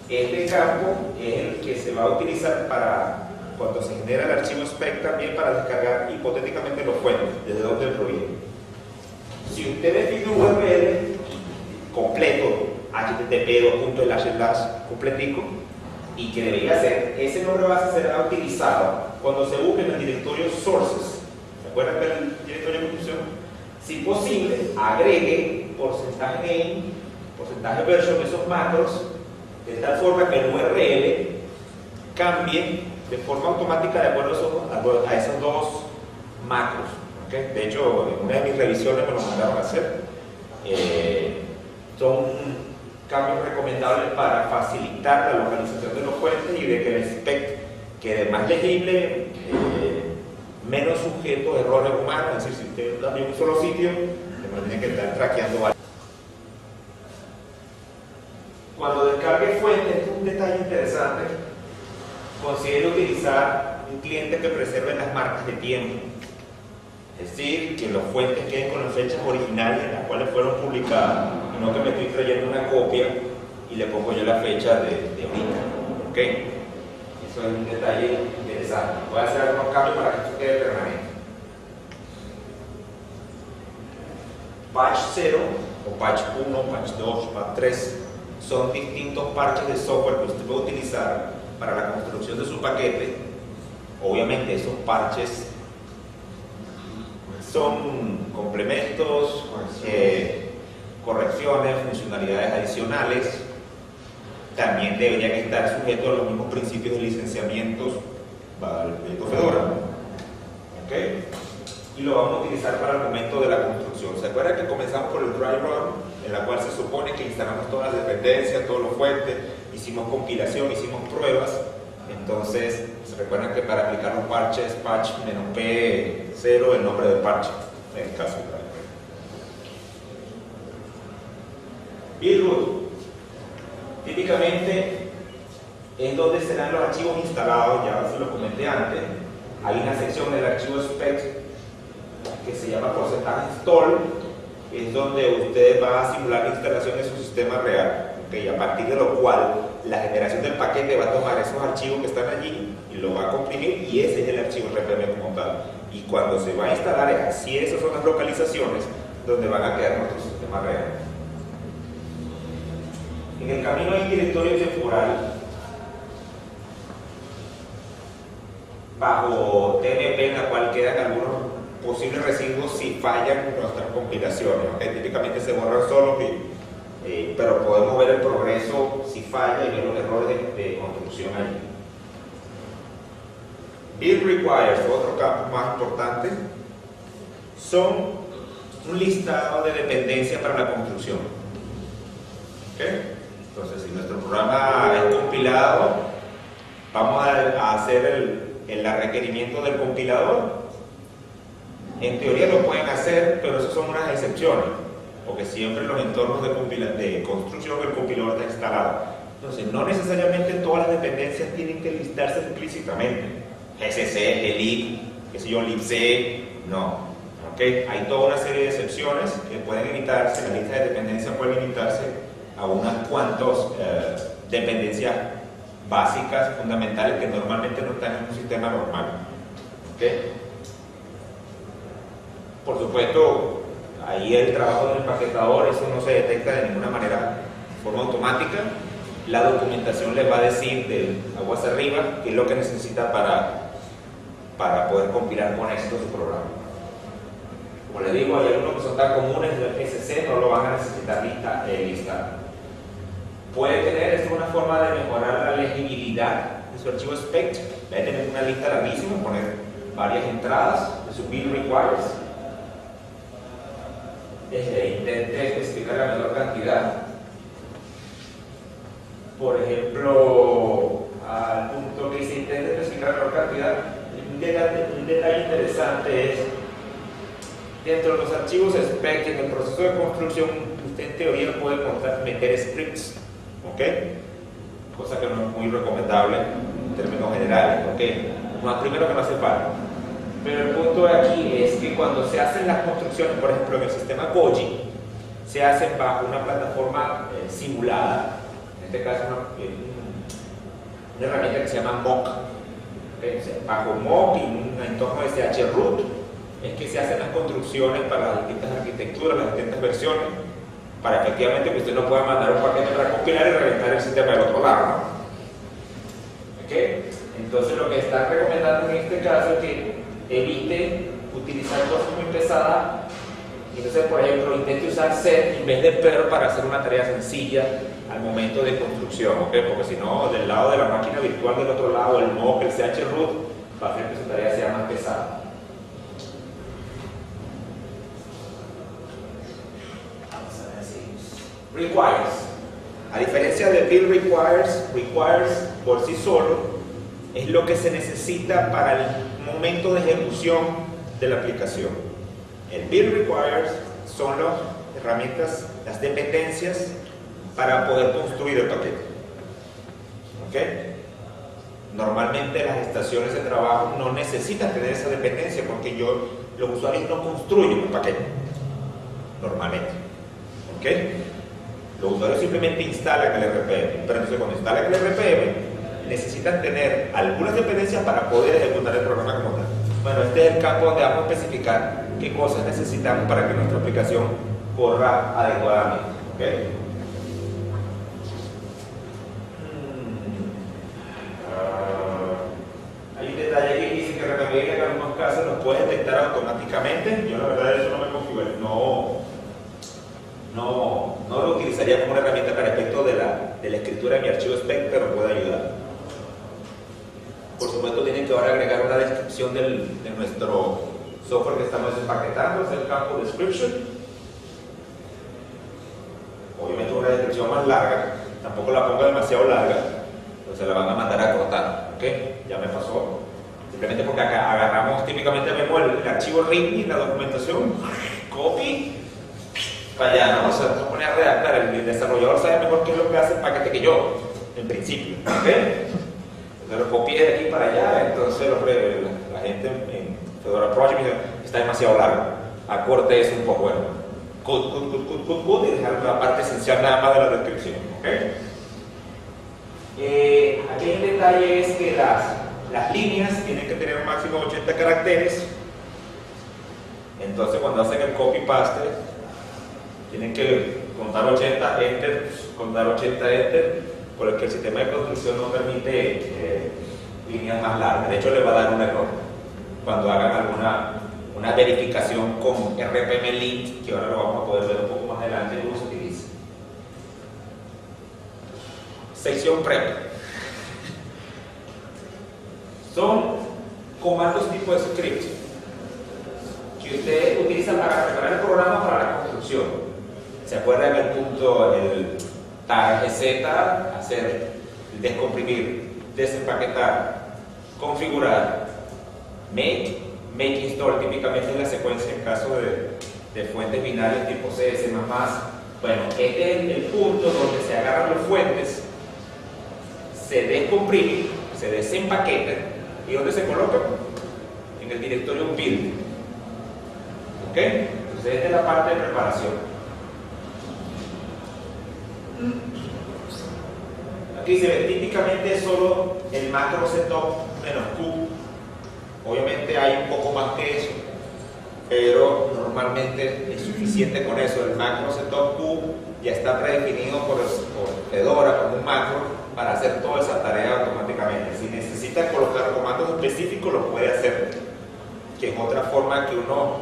Este campo es el que se va a utilizar para cuando se genera el archivo spec también para descargar hipotéticamente los fuentes, desde donde proviene. Si usted define un URL completo, http:// completico, y que debería ser, ese nombre base será utilizado cuando se busque en el directorio sources. ¿Se acuerdan del directorio de construcción? Si posible, agregue porcentaje name, porcentaje version de esos macros, de tal forma que el URL cambie de forma automática de acuerdo a esos dos macros. ¿Okay? De hecho, en una de mis revisiones me lo mandaron a hacer. Son cambios recomendables para facilitar la localización de los fuentes y de que el spec quede más legible, menos sujeto a errores humanos. Es decir, si usted da en un solo sitio, no tiene que estar traqueando varios. Cuando descargue fuentes, esto es un detalle interesante, considere utilizar un cliente que preserve las marcas de tiempo. Es decir, que las fuentes queden con las fechas originales en las cuales fueron publicadas, y no que me estoy trayendo una copia y le pongo yo la fecha de ahorita. ¿Ok? Eso es un detalle interesante. Voy a hacer algunos cambios para que esto quede permanente. Patch 0, o patch 1, patch 2, patch 3 son distintos parches de software que usted puede utilizar para la construcción de su paquete. Obviamente esos parches son complementos, correcciones, funcionalidades adicionales. También deberían estar sujetos a los mismos principios de licenciamientos para el proyecto Fedora. ¿Okay? Y lo vamos a utilizar para el momento de la construcción. ¿Se acuerdan que comenzamos por el dry run, en la cual se supone que instalamos todas las dependencias, todos los fuentes, hicimos compilación, hicimos pruebas? Entonces, se recuerdan que para aplicar los parches, patch -P0, el nombre del parche, en el caso de build root, típicamente es donde serán los archivos instalados. Ya se lo comenté antes. Hay una sección del archivo spec que se llama porcentaje install, es donde usted va a simular la instalación de su sistema real. ¿Okay? A partir de lo cual la generación del paquete va a tomar esos archivos que están allí y lo va a comprimir, y ese es el archivo RPM como tal. Y cuando se va a instalar, así esas son las localizaciones donde van a quedar nuestro sistema real. En el camino hay un directorio temporal bajo TMP, en la cual quedan algunos posibles residuos si fallan nuestras compilaciones. ¿Okay? Típicamente se borran solos, pero podemos ver el progreso si falla y ver los errores de construcción allí. Build requires, otro campo más importante, son un listado de dependencias para la construcción. ¿Okay? Entonces, si nuestro programa es compilado, vamos a hacer el requerimiento del compilador. En teoría lo pueden hacer, pero esas son unas excepciones, porque siempre en los entornos de construcción el compilador está instalado. Entonces, no necesariamente todas las dependencias tienen que listarse explícitamente. GCC, elib, qué sé yo, libc, no. ¿Okay? Hay toda una serie de excepciones que pueden limitarse, la lista de dependencias puede limitarse a unas cuantas dependencias básicas, fundamentales, que normalmente no están en un sistema normal. ¿Okay? Por supuesto, ahí el trabajo del empaquetador, eso no se detecta de ninguna manera de forma automática. La documentación les va a decir de aguas arriba qué es lo que necesita para poder compilar con éxito su programa. Como les digo, hay algunos que son tan comunes del SC, no lo van a necesitar listar. Puede tener, esto es una forma de mejorar la legibilidad de su archivo SPECT. Debe tener una lista larguísima, poner varias entradas de su build requires. Intente especificar la menor cantidad. Por ejemplo, al punto que dice intente especificar la menor cantidad, un detalle interesante es dentro de los archivos SPECT, en el proceso de construcción, usted en teoría puede meter scripts, ¿ok? Cosa que no es muy recomendable en términos generales, ¿ok? No, primero que no hace falta. Pero el punto de aquí es que cuando se hacen las construcciones, por ejemplo en el sistema Koji, se hacen bajo una plataforma simulada, en este caso una herramienta que se llama Mock, ¿okay? O sea, bajo Mock y un entorno de SH root es que se hacen las construcciones para las distintas arquitecturas, las distintas versiones, para efectivamente que usted no pueda mandar un paquete para compilar y reventar el sistema del otro lado, ¿no? ¿Okay? Entonces lo que están recomendando en este caso es que evite utilizar cosas muy pesadas. Entonces, por ejemplo, intente usar set en vez de per para hacer una tarea sencilla al momento de construcción, ¿okay? Porque si no, del lado de la máquina virtual del otro lado, el mock, el CH root, va a hacer que su tarea sea más pesada. Requires. A diferencia de build requires por sí solo es lo que se necesita para el momento de ejecución de la aplicación. El build requires son las herramientas, las dependencias para poder construir el paquete. ¿Ok? Normalmente las estaciones de trabajo no necesitan tener esa dependencia porque los usuarios no construyen un paquete normalmente. ¿Ok? Los usuarios simplemente instalan el RPM, pero entonces cuando instalan el RPM necesitan tener algunas dependencias para poder ejecutar el programa como tal. Bueno, este es el campo donde vamos a especificar qué cosas necesitamos para que nuestra aplicación corra adecuadamente. ¿Okay? Hay un detalle que dice que RPM en algunos casos nos puede detectar automáticamente. Yo la verdad eso no me configuré, no lo utilizaría como una herramienta para efecto de la escritura de mi archivo SPECT, pero puede ayudar. Por supuesto, tienen que ahora agregar una descripción de nuestro software que estamos empaquetando, es el campo description. Obviamente una descripción más larga, tampoco la ponga demasiado larga, entonces la van a mandar a cortar, ¿ok? Ya me pasó. Simplemente porque acá agarramos, típicamente vemos el archivo README, la documentación, copy, para allá, ¿no? O sea, no pone a redactar, el desarrollador sabe mejor qué es lo que hace el paquete que yo, en principio, ¿ok? Entonces lo copié de aquí para allá, entonces la gente en Fedora Project dice, está demasiado largo, acorte eso un poco, bueno, cut, y dejar la parte esencial nada más de la descripción, ¿ok? Aquí el detalle es que las líneas tienen que tener un máximo de 80 caracteres, entonces cuando hacen el copy-paste, tienen que contar 80 enter, contar 80 enter, porque el sistema de construcción no permite líneas más largas. De hecho, le va a dar un error cuando hagan una verificación con RPM lint, que ahora lo vamos a poder ver un poco más adelante cómo se utiliza. Sección prep. Son comandos tipo de script que usted utiliza para preparar el programa para la construcción. ¿Se acuerdan el punto, el tag z, hacer, descomprimir, desempaquetar, configurar, make install, típicamente es la secuencia en caso de fuentes binarias tipo C, C++. Bueno, este es el punto donde se agarran las fuentes, se descomprimen, se desempaquetan y donde se colocan en el directorio build. ¿Ok? Entonces esta es la parte de preparación. Aquí se ve típicamente solo el macro setup -q. Obviamente hay un poco más que eso, pero normalmente es suficiente con eso. El macro setup q ya está predefinido por Fedora como un macro para hacer toda esa tarea automáticamente. Si necesita colocar comandos específicos, lo puede hacer, que es otra forma que uno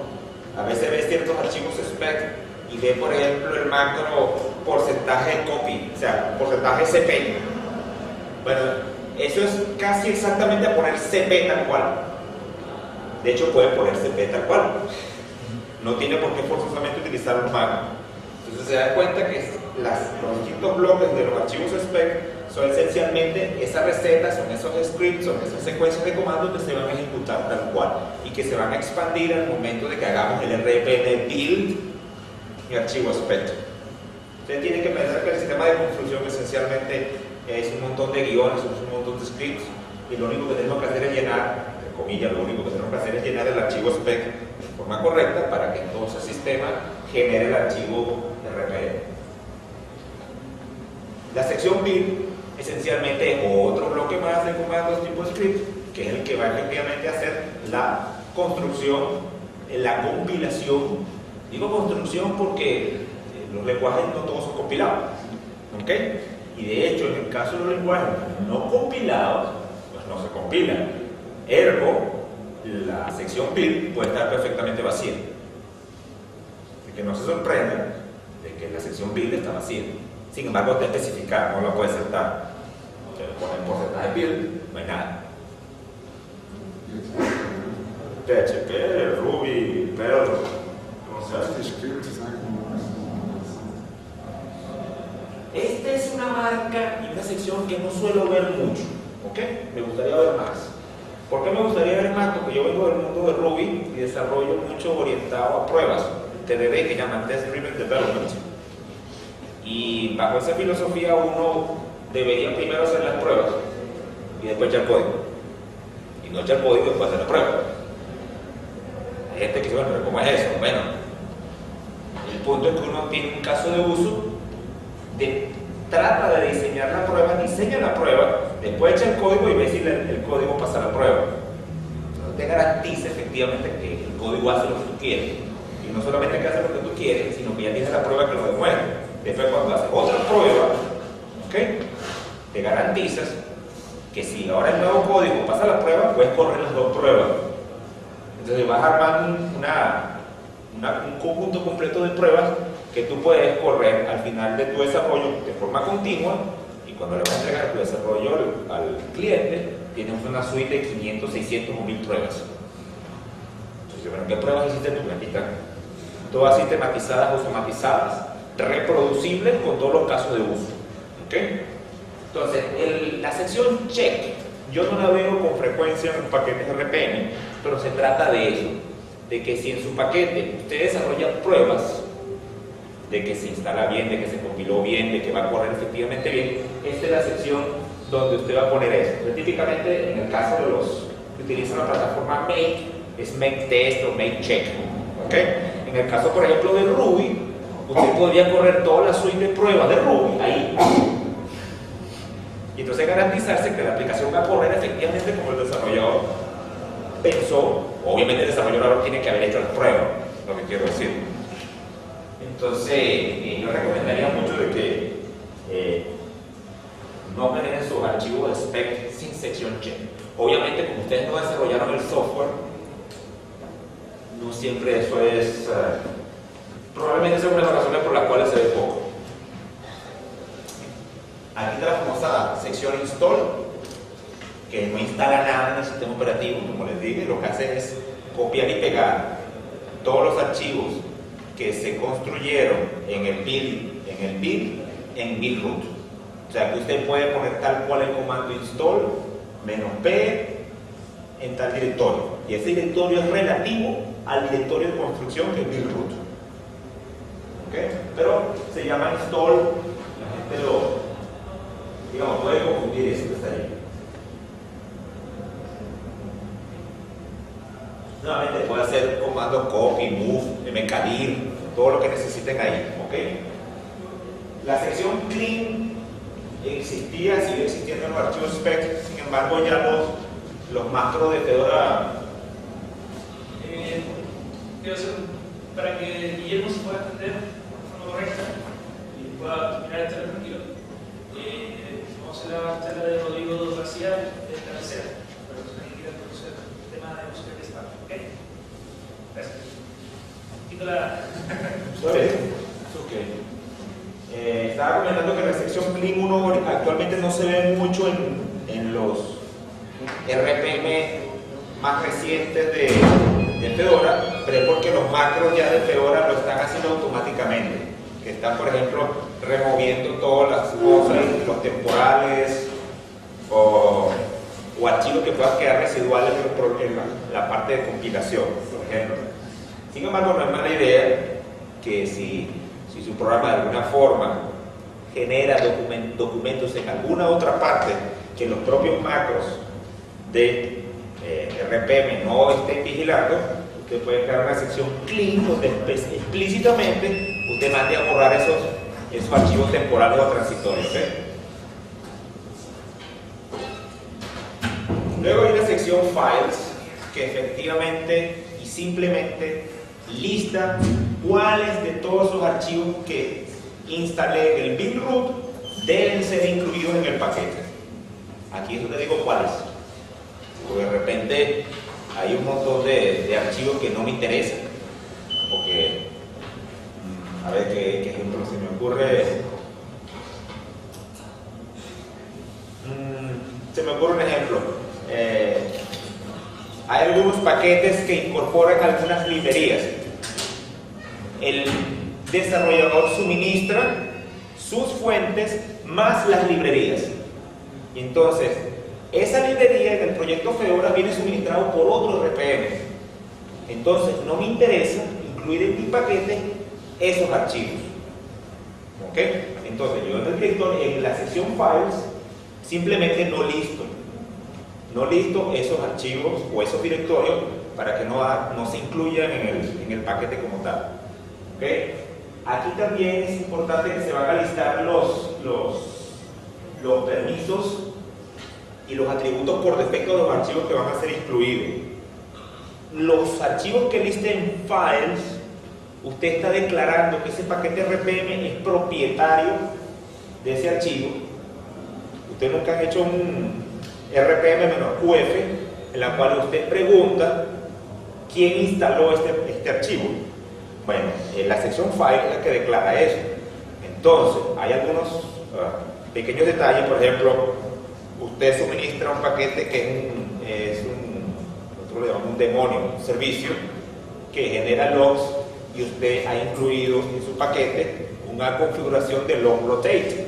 a veces ve ciertos archivos spec y ve, por ejemplo, el macro porcentaje copy, o sea, porcentaje CP. Bueno, eso es casi exactamente a poner CP tal cual. De hecho, puede poner CP tal cual. No tiene por qué forzosamente utilizar un macro. Entonces se da cuenta que los distintos bloques de los archivos spec son esencialmente esas recetas, son esos scripts, son esas secuencias de comandos que se van a ejecutar tal cual y que se van a expandir al momento de que hagamos el RPM build y archivo spec. Ustedes tienen que pensar que el sistema de construcción esencialmente es un montón de guiones, es un montón de scripts y lo único que tenemos que hacer es llenar, entre comillas, lo único que tenemos que hacer es llenar el archivo spec de forma correcta para que entonces el sistema genere el archivo RPM. La sección build esencialmente es otro bloque más de comandos tipo script, que es el que va efectivamente a hacer la construcción, la compilación. Digo construcción porque los lenguajes no todos son compilados, ¿ok? Y de hecho, en el caso de los lenguajes no compilados, pues no se compilan. Ergo, la sección build puede estar perfectamente vacía. Así que no se sorprendan de que la sección build está vacía. Sin embargo, está especificada, no la puede saltar. Se le pone el porcentaje build, no hay nada. PHP, Ruby, Perl, ¿cómo se hace? Esta es una marca y una sección que no suelo ver mucho, ¿ok? Me gustaría ver más. ¿Por qué me gustaría ver más? Porque yo vengo del mundo de Ruby y desarrollo mucho orientado a pruebas, TDD, que llaman Test Driven Development. Y bajo esa filosofía uno debería primero hacer las pruebas y después echar código. Y no echar código y después hacer la prueba. Hay gente que dice, bueno, pero ¿cómo es eso? Bueno, el punto es que uno tiene un caso de uso, trata de diseñar la prueba, diseña la prueba, después echa el código y ve si el código pasa la prueba. Entonces te garantiza efectivamente que el código hace lo que tú quieres. Y no solamente que hace lo que tú quieres, sino que ya tienes la prueba que lo demuestra. Después cuando haces otra prueba, ¿okay? Te garantizas que si ahora el nuevo código pasa la prueba, puedes correr las dos pruebas. Entonces vas armando un conjunto completo de pruebas que tú puedes correr al final de tu desarrollo de forma continua, y cuando le vas a entregar tu desarrollo al cliente, tienes una suite de 500, 600 o 1000 pruebas. Entonces, bueno, ¿qué pruebas hiciste tú? Aquí están. Todas sistematizadas, automatizadas, reproducibles con todos los casos de uso. ¿Okay? Entonces, la sección check, yo no la veo con frecuencia en paquetes RPM, pero se trata de eso, de que si en su paquete usted desarrolla pruebas de que se instala bien, de que se compiló bien, de que va a correr efectivamente bien, esta es la sección donde usted va a poner eso. Entonces, típicamente, en el caso de los que utilizan la plataforma Make, es Make Test o Make Check. ¿Okay? En el caso, por ejemplo, de Ruby, usted podría correr toda la suite de pruebas de Ruby ahí. Y entonces garantizarse que la aplicación va a correr efectivamente como el desarrollador pensó. Obviamente el desarrollador tiene que haber hecho las pruebas, lo que quiero decir. Entonces, yo recomendaría mucho de que no generen sus archivos de spec sin sección check. Obviamente, como ustedes no desarrollaron el software, no siempre eso es... probablemente esa es una de las razones por las cuales se ve poco. Aquí está la famosa sección install, que no instala nada en el sistema operativo, como les dije, lo que hace es copiar y pegar todos los archivos que se construyeron en el build en build root. O sea que usted puede poner tal cual el comando install -p en tal directorio, y ese directorio es relativo al directorio de construcción que es build root. ¿Okay? Pero se llama install, la gente digamos, puede confundir eso que está ahí. Nuevamente puede hacer comandos copy, move, mcdir, todo lo que necesiten ahí. ¿Okay? La sección clean existía, sigue existiendo en los archivos spec, sin embargo ya los macros de Fedora. Quiero hacer para que Guillermo se pueda entender de forma correcta y pueda mirar el teléfono tranquilo. Vamos a hacer la charla de Rodrigo García de la tercera, para los que quieran conocer el tema de música que está. ¿Ok? Gracias. poquito la... Está bien, es ok. Estaba comentando que la sección Clean 1 actualmente no se ve mucho en los RPM más recientes de Fedora, pero es porque los macros ya de Fedora lo están haciendo automáticamente. Que están, por ejemplo, removiendo todas las cosas, los temporales o archivos que puedan quedar residuales en la parte de compilación, por ejemplo. Sin embargo, no es mala idea que si su programa de alguna forma genera documentos en alguna otra parte que los propios macros de RPM no estén vigilando, usted puede crear una sección clean donde explícitamente usted mande a borrar esos archivos temporales o transitorios. Luego hay una sección files que efectivamente y simplemente lista cuáles de todos esos archivos que instalé en el bin root deben ser incluidos en el paquete. Aquí yo te digo cuáles. Porque de repente hay un montón de archivos que no me interesan. Porque, a ver qué ejemplo se me ocurre. Se me ocurre un ejemplo. Hay algunos paquetes que incorporan algunas librerías. El desarrollador suministra sus fuentes más las librerías. Y entonces, esa librería en el proyecto Fedora viene suministrado por otro RPM. Entonces, no me interesa incluir en mi paquete esos archivos. ¿Ok? Entonces, yo en el directorio, en la sección Files, simplemente no listo esos archivos o esos directorios para que no se incluyan en el paquete como tal. ¿Okay? Aquí también es importante que se van a listar los permisos y los atributos por defecto de los archivos que van a ser incluidos. Los archivos que listen files, usted está declarando que ese paquete RPM es propietario de ese archivo. Usted nunca ha hecho un RPM-QF en la cual usted pregunta quién instaló este archivo. Bueno, la sección file es la que declara eso. Entonces, hay algunos pequeños detalles. Por ejemplo, usted suministra un paquete que nosotros le llamamos un demonio, un servicio que genera logs, y usted ha incluido en su paquete una configuración de log rotate.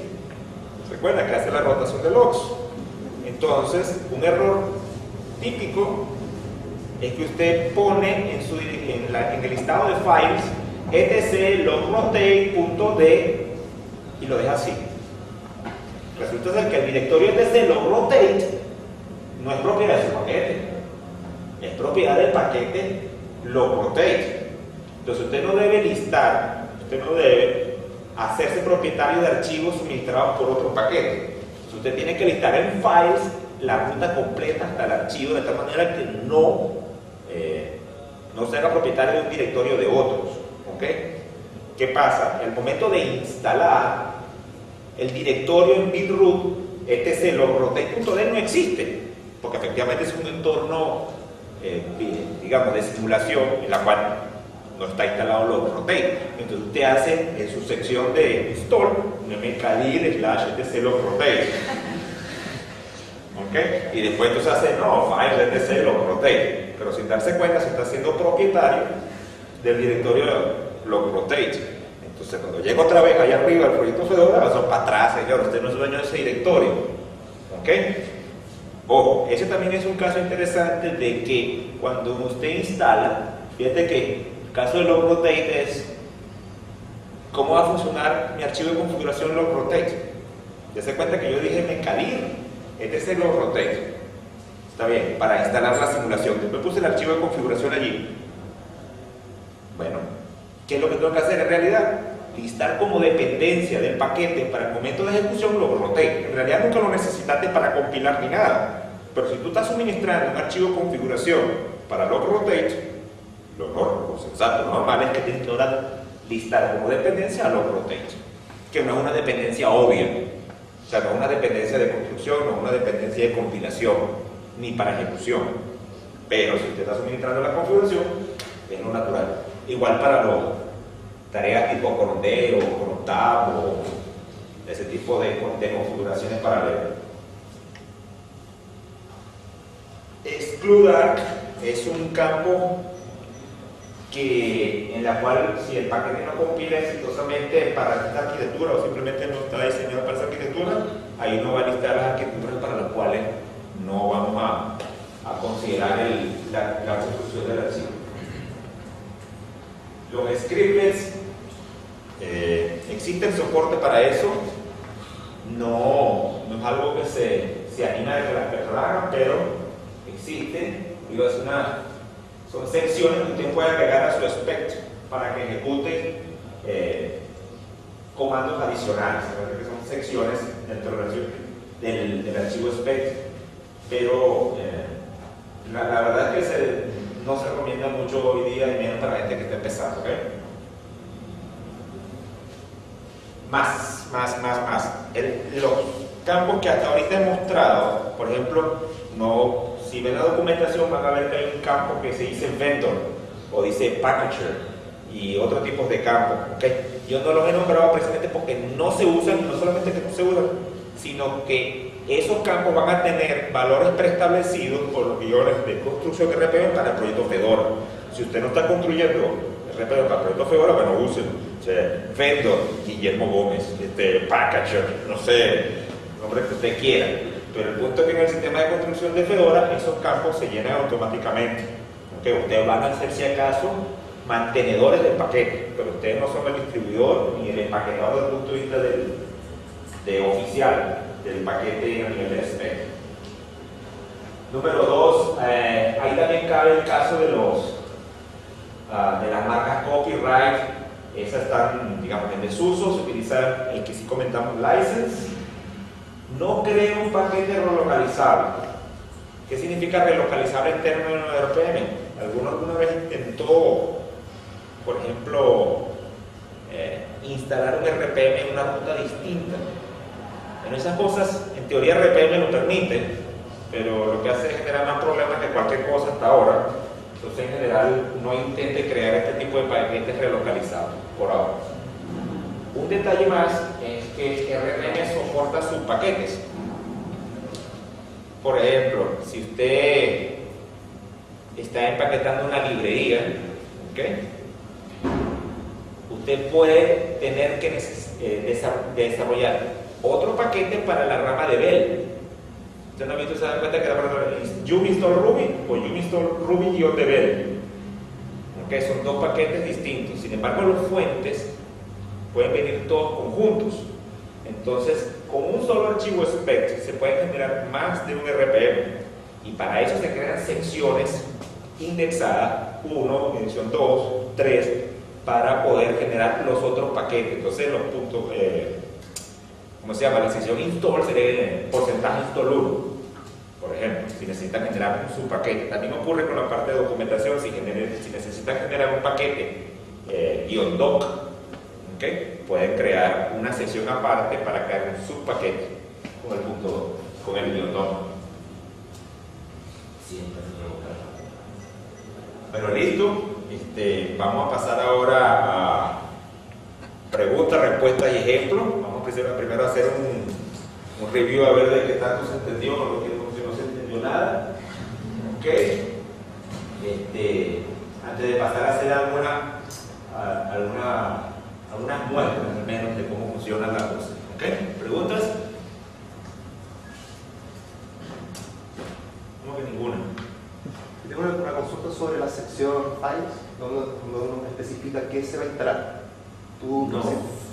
¿Recuerda que hace la rotación de logs? Entonces, un error típico es que usted pone en el listado de files etc logrotate.d y lo deja así. Resulta ser que el directorio etc logrotate no es propiedad de su paquete, es propiedad del paquete logrotate. Entonces usted no debe listar, usted no debe hacerse propietario de archivos suministrados por otro paquete. Entonces usted tiene que listar en files la ruta completa hasta el archivo, de tal manera que no se haga propietario de un directorio de otros. ¿Ok? ¿Qué pasa? En el momento de instalar el directorio en bitroot, etc logrotate.d no existe, porque efectivamente es un entorno, digamos, de simulación en la cual no está instalado logrotate. Entonces usted hace en su sección de install mkdir/etc logrotate. ¿Ok? Y después entonces hace file etc logrotate, pero sin darse cuenta se está haciendo propietario del directorio logrotate. Entonces cuando llega otra vez allá arriba al proyecto Fedora, va para atrás, señor, usted no es dueño de ese directorio. ¿Ok? Ojo, ese también es un caso interesante de que cuando usted instala, fíjate que el caso de logrotate es cómo va a funcionar mi archivo de configuración logrotate. Ya se cuenta que yo dije mkdir etc logrotate. Está bien, para instalar la simulación. Después puse el archivo de configuración allí. Bueno, ¿qué es lo que tengo que hacer en realidad? Listar como dependencia del paquete para el momento de ejecución logrotate. En realidad nunca lo necesitaste para compilar ni nada. Pero si tú estás suministrando un archivo de configuración para logrotate, lo sensato, lo normal es que tienes que ahora listar como dependencia a logrotate, que no es una dependencia obvia. O sea, no es una dependencia de construcción, no es una dependencia de compilación, ni para ejecución. Pero si usted está suministrando la configuración, es lo natural. Igual para los tareas tipo Cronday o Crontab o ese tipo de configuraciones paralelas. Exclude es un campo en la cual si el paquete no compila exitosamente para esta arquitectura o simplemente no está diseñado para esa arquitectura, ahí no va a listar las arquitecturas para las cuales no vamos a considerar la construcción del archivo. Los scriptlets, existe el soporte para eso, no es algo que se anima de que las personas hagan, pero existe, son secciones que usted puede agregar a su spec para que ejecute comandos adicionales, que son secciones dentro del archivo spec, pero la verdad es que no se recomienda mucho hoy día, y menos para la gente que está empezando, ¿ok? Más. Los campos que hasta ahorita he mostrado, por ejemplo, si ven la documentación van a ver que hay un campo que se dice vendor o dice packager y otros tipos de campos, ¿okay? Yo no los he nombrado precisamente porque no se usan, y no solamente que no se usan, sino que esos campos van a tener valores preestablecidos por los guiones de construcción de RPM para el proyecto Fedora. Si usted no está construyendo RPM para el proyecto Fedora, bueno, úsenlo. O sea, vendor, Guillermo Gómez, packager, no sé, el nombre que usted quiera. Pero el punto es que en el sistema de construcción de Fedora esos campos se llenan automáticamente. ¿Okay? Ustedes van a ser, si acaso, mantenedores del paquete, pero ustedes no son el distribuidor ni el empaquetador desde el punto de vista de oficial del paquete a nivel de spec. Número 2, ahí también cabe el caso de las marcas copyright. Esas están, digamos, en desuso. Se utiliza el que sí comentamos, license. No crea un paquete relocalizable. ¿Qué significa relocalizable en términos de RPM? ¿Alguna vez intentó, por ejemplo, instalar un RPM en una ruta distinta? Bueno, esas cosas, en teoría RPM lo permite, pero lo que hace es generar más problemas que cualquier cosa hasta ahora. Entonces, en general, no intente crear este tipo de paquetes relocalizables por ahora. Un detalle más es que RPM soporta sus paquetes. Por ejemplo, si usted está empaquetando una librería, ¿okay? Usted puede tener que desarrollar otro paquete para la rama de Bell. Usted no ha visto, se da cuenta que you install Ruby o you install Ruby-Bell. ¿Okay? Son dos paquetes distintos. Sin embargo, los fuentes pueden venir todos conjuntos. Entonces, con un solo archivo spec se pueden generar más de un RPM. Y para eso se crean secciones indexadas, 1, dirección 2, 3, para poder generar los otros paquetes. Entonces, los puntos, ¿cómo se llama? La sección install sería porcentaje install 1, por ejemplo, si necesitan generar un subpaquete. También ocurre con la parte de documentación, si necesitan generar un paquete -doc, ¿okay? Pueden crear una sección aparte para crear un subpaquete con el punto, con el -doc. Pero listo, vamos a pasar ahora a preguntas, respuestas y ejemplos. Vamos primero a hacer un review a ver de qué tanto se entendió o lo que no se entendió nada. Ok. Antes de pasar a hacer algunas muestras al menos de cómo funcionan las cosas. Ok. ¿Preguntas? ¿Cómo que ninguna? Tengo una consulta sobre la sección Files, donde uno especifica qué se va a instalar. No,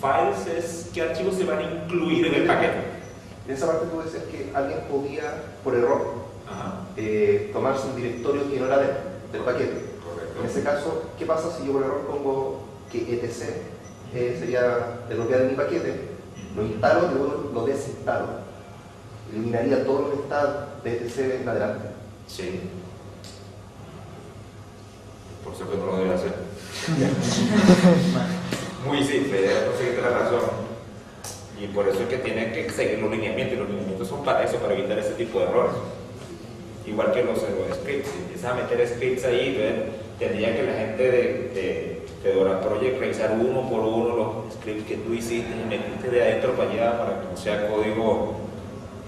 files es qué archivos se van a incluir en el paquete. En esa parte tú decías que alguien podía, por error, tomarse un directorio que no era del paquete. Correcto. En ese caso, ¿qué pasa si yo por error pongo que etc sería de propiedad de mi paquete? Lo instalo y luego lo desinstalo. Eliminaría todo lo que está de etc en adelante. Sí. Por eso que no lo debe hacer. Muy simple, debe conseguirte la razón. Y por eso es que tienen que seguir los lineamientos. Y los lineamientos son para eso, para evitar ese tipo de errores. Igual que los scripts. Si empiezas a meter scripts ahí, tendría que la gente Fedora Project, revisar uno por uno los scripts que tú hiciste y metiste de adentro para allá para que no sea código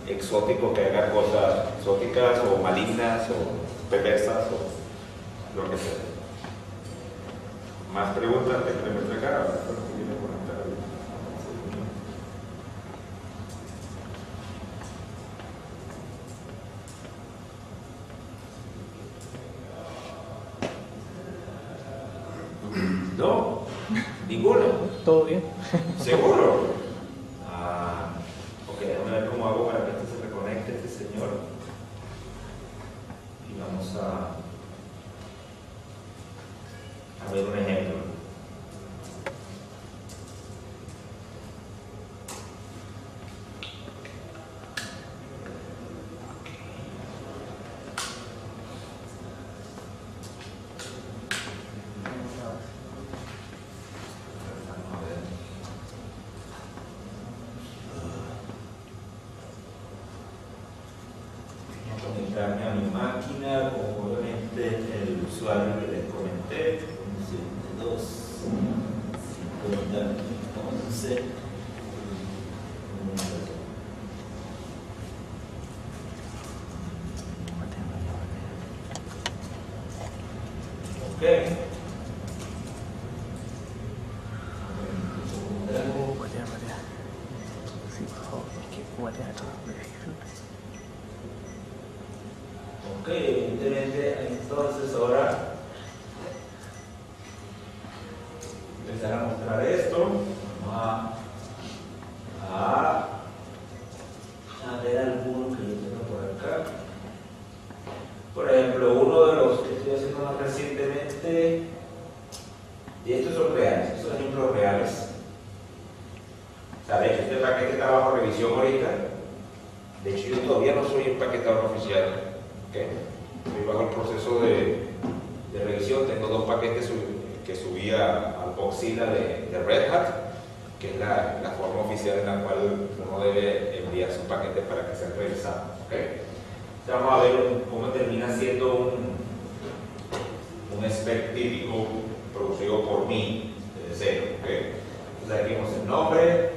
exótico que haga cosas exóticas o malignas o perversas o lo que sea. ¿Más preguntas antes que me entregar? ¿No? ¿Ninguno? ¿Todo bien? ¿Seguro? Ok, déjame ver cómo hago para que este se reconecte, este señor. Y vamos a ver un ejemplo. Conectarme a mi máquina, como obviamente el usuario que les comenté, 52, 50, 11. Ok. Ok, evidentemente entonces ahora empezar a mostrar esto. Vamos a ver algunos que yo tengo por acá. Por ejemplo, uno de los que estoy haciendo más recientemente, y estos son reales, estos son ejemplos reales. Sabéis que este paquete está bajo revisión ahorita. De hecho, yo todavía no soy empaquetador oficial. ¿Okay? Estoy bajo el proceso de revisión. Tengo dos paquetes que subí al Boxilla de Red Hat, que es la forma oficial en la cual uno debe enviar sus paquetes para que sean revisados. ¿Okay? Vamos a ver cómo termina siendo un spec típico producido por mí desde cero. ¿Okay? Entonces aquí vemos el nombre,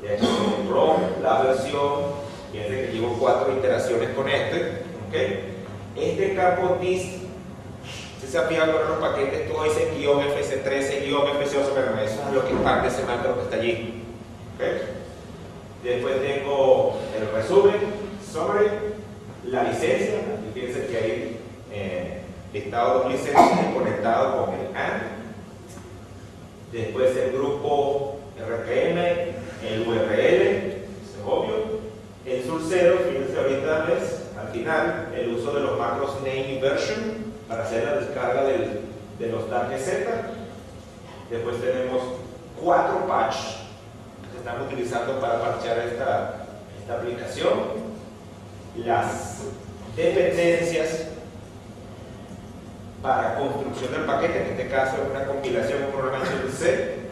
ya he hecho el ROM, la versión. Fíjense que llevo 4 iteraciones con este. ¿Okay? Este campo dist, si se ha fijado en los paquetes, todo dice -fc13, -fc11, pero eso es lo que parte ese macro que está allí. ¿Okay? Después tengo el resumen, summary, la licencia. Aquí fíjense que hay listado 2 licencias conectado con el AND. Después el grupo RPM, el URL, es obvio. El sul0, fíjense ahorita ves, al final, el uso de los macros name y version para hacer la descarga de los DAG Z. Después tenemos 4 patches que estamos utilizando para parchear esta aplicación. Las dependencias para construcción del paquete, en este caso es una compilación, un programa en C.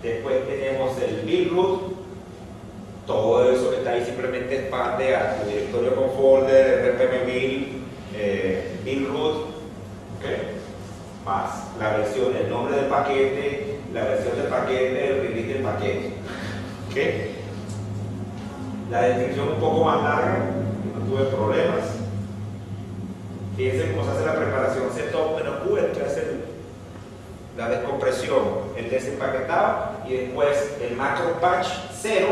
Después tenemos el build root. Todo eso que está ahí simplemente expande a tu directorio con folder, rpm build root, ¿okay? Más la versión, el nombre del paquete, la versión del paquete, el release del paquete. ¿Okay? La descripción un poco más larga, no tuve problemas. Fíjense cómo se hace la preparación setup -Q, el que hace la descompresión, el desempaquetado, y después el macro patch 0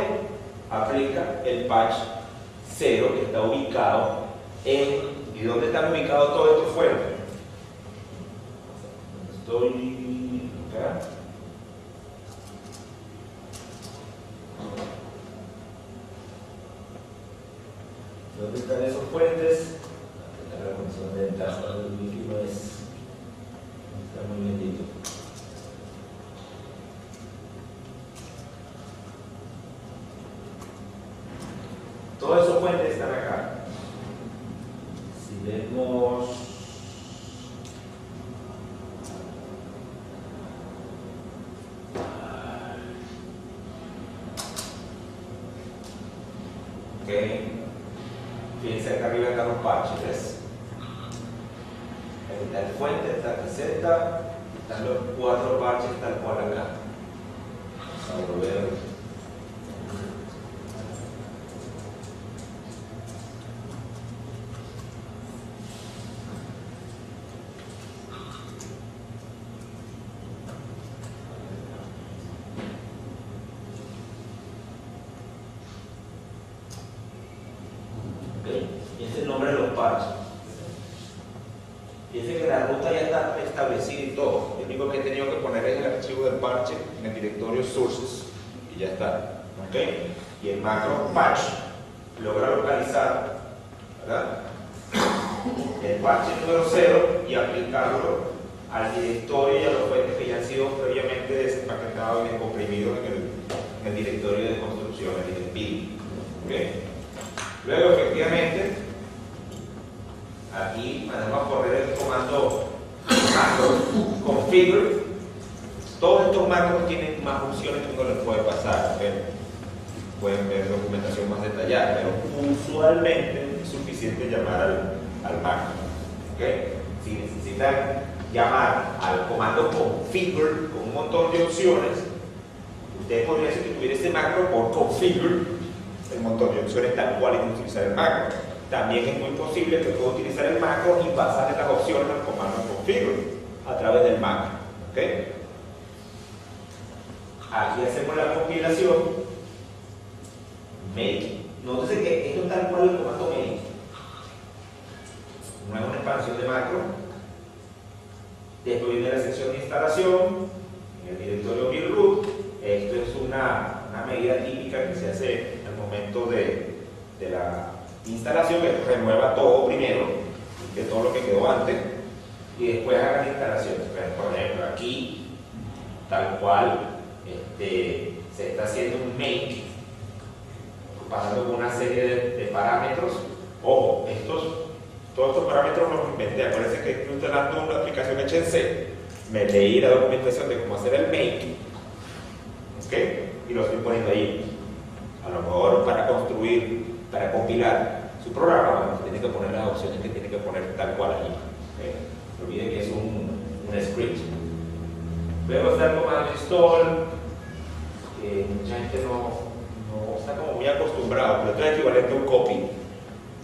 aplica el patch 0 que está ubicado en... ¿Y dónde están ubicados todos estos fuentes? Estoy acá. ¿Dónde están esos fuentes? La función de entrada del wiki no está muy bendito. Todos esos fuentes están acá. Si vemos ok, fíjense acá arriba están los patches. Ahí está el fuente, está la receta, Están los 4 parches tal cual acá. Vamos a ver. Y ese es el nombre de los parches. Fíjense que la ruta ya está establecida y todo. Lo único que he tenido que poner es el archivo del parche en el directorio sources y ya está. ¿Ok? Y el macro patch logra localizar, ¿verdad?, el parche número 0 y aplicarlo al directorio y a los fuentes que ya han sido previamente desempaquetados y comprimidos en el directorio de construcción, el build. ¿Ok? Luego, efectivamente, aquí vamos a correr el comando macro configure. Todos estos macros tienen más opciones que uno les puede pasar. ¿Okay? Pueden ver documentación más detallada, pero usualmente es suficiente llamar al macro. ¿Okay? Si necesitan llamar al comando configure con un montón de opciones, usted podría sustituir este macro por configure, el montón de opciones tal cual y utilizar el macro. También es muy posible que pueda utilizar el macro y pasarle las opciones al comando configure a través del macro. ¿Okay? Aquí hacemos la compilación. Make. Nótese que esto es tal cual el comando make. No es una expansión de macro. Después viene la sección de instalación en el directorio build root. Esto es una medida típica que se hace al momento de la instalación, que remueva todo primero, de todo lo que quedó antes, y después haga la instalación. Por ejemplo, aquí, tal cual, se está haciendo un make, pasando con una serie de parámetros. Ojo, todos estos parámetros los inventé. Acuérdense que estoy instalando una aplicación hecha en C. Me leí la documentación de cómo hacer el make, ¿okay? Y lo estoy poniendo ahí. A lo mejor para construir, para compilar su programa, bueno, tiene que poner las opciones que tiene que poner tal cual ahí. ¿Okay? No olviden que es un script. Luego está el comando install, que mucha gente no está como muy acostumbrado, pero esto es equivalente a un copy,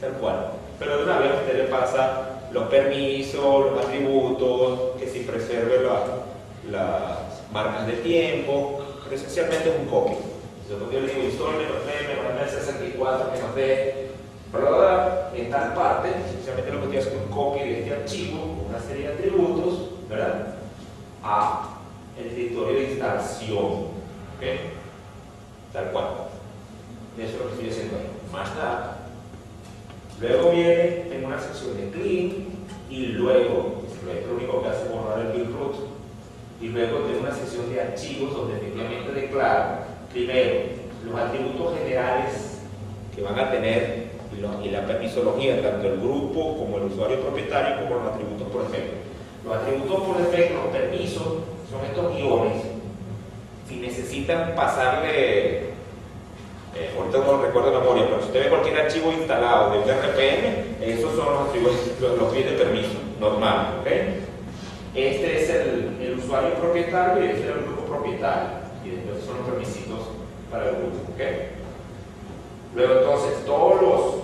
tal cual. Pero de una vez usted le pasa los permisos, los atributos, que si preserve las marcas de tiempo, pero esencialmente es un copy. Entonces yo le digo install me manda el 64 que nos dé, en tal parte, esencialmente lo que estoy haciendo es un copy de este archivo con una serie de atributos, ¿verdad?, a el directorio de instalación. ¿Okay? Tal cual. Eso es lo que estoy haciendo ahí. Más nada. Luego viene en una sección de clean y luego, lo único que hace es borrar el build root, y luego tiene una sección de archivos donde efectivamente declara primero los atributos generales que van a tener y la permisología, tanto el grupo como el usuario propietario, como los atributos por defecto. Los atributos por defecto, los permisos, son estos guiones. Si necesitan pasarle, ahorita no lo recuerdo de memoria, pero si usted ve cualquier archivo instalado del RPM, esos son los atributos, los bits de permiso normales. ¿Okay? Este es el usuario propietario y este es el grupo propietario. Y después son los permisitos para el grupo. ¿Okay? Luego entonces todos los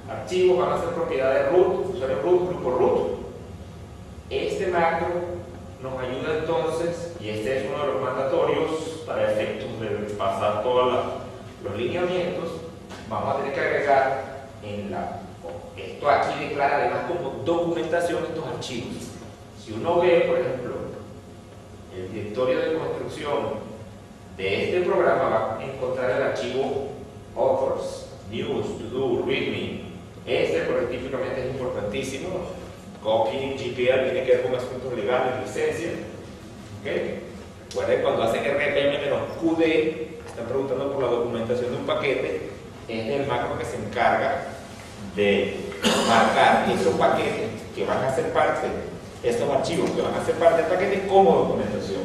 archivos van a ser propiedad de root, usuario root, grupo root. Este macro nos ayuda entonces, y este es uno de los mandatorios para efectos de pasar todos los lineamientos. Vamos a tener que agregar esto aquí declara además como documentación estos archivos. Si uno ve, por ejemplo, el directorio de construcción de este programa, va a encontrar el archivo authors, news, to do, readme. Este típicamente es importantísimo. Copy, GPL tiene que ver con asuntos legales, licencias. ¿Okay? Recuerden, cuando hacen RPM-QD, están preguntando por la documentación de un paquete. Este es el macro que se encarga de marcar esos paquetes que van a ser parte, estos archivos que van a ser parte del paquete como documentación.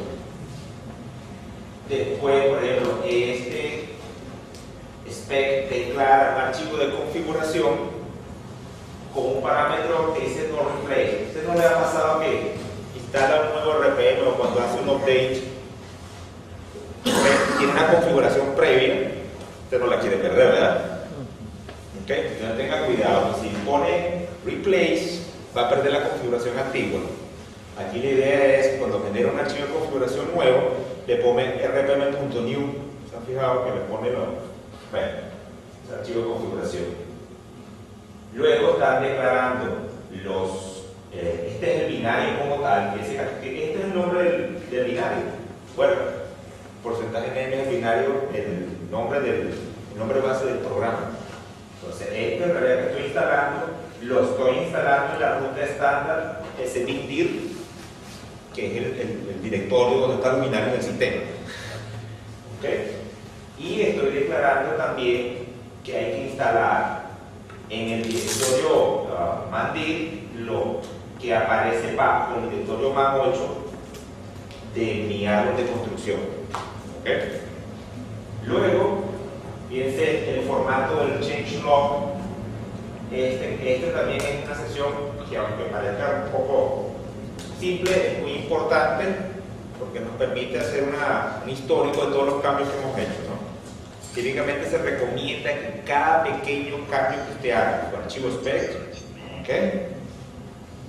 Después, por ejemplo, este spec declara un archivo de configuración con un parámetro que dice no replace. ¿Usted no le ha pasado que instala un nuevo RPM o cuando hace un update, tiene una configuración previa, usted no la quiere perder, ¿verdad? ¿Ok? Entonces tenga cuidado, si pone replace, va a perder la configuración antigua. Aquí la idea es que cuando genera un archivo de configuración nuevo, le pone rpm.new. ¿Se han fijado que le pone ese archivo de configuración? Luego están declarando este es el binario como tal, este es el nombre del binario. Bueno, porcentaje n es el binario, el nombre base del programa. Entonces, este en realidad que estoy instalando, lo estoy instalando en la ruta estándar sbigdir, que es el directorio donde está el binario del sistema. ¿Okay? Y estoy declarando también que hay que instalar en el directorio mandir lo que aparece bajo el directorio man8 de mi árbol de construcción. ¿Okay? Luego, fíjense el formato del changelog. Este también es una sección que, aunque parezca un poco simple, es muy importante porque nos permite hacer un histórico de todos los cambios que hemos hecho, ¿no? Típicamente se recomienda que cada pequeño cambio que usted haga en su archivo spec, ¿okay?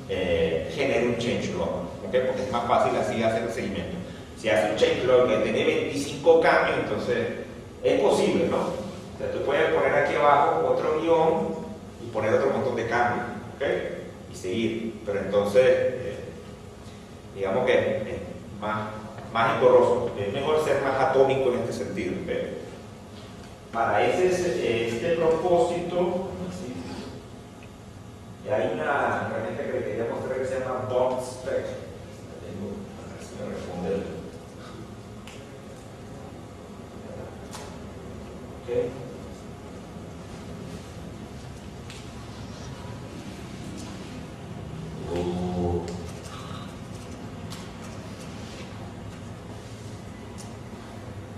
Genere un changelog, ¿okay? Porque es más fácil así hacer el seguimiento. Si hace un changelog que tiene 25 cambios, entonces es posible, ¿no? O sea, tú puedes poner aquí abajo otro guión y poner otro montón de cambios, ¿okay? Y seguir, pero entonces digamos que es más engorroso. Es mejor ser más atómico en este sentido, ¿okay? Para este propósito, hay una herramienta que le quería mostrar que se llama BoxSpec. A ver si me responde. ¿Okay?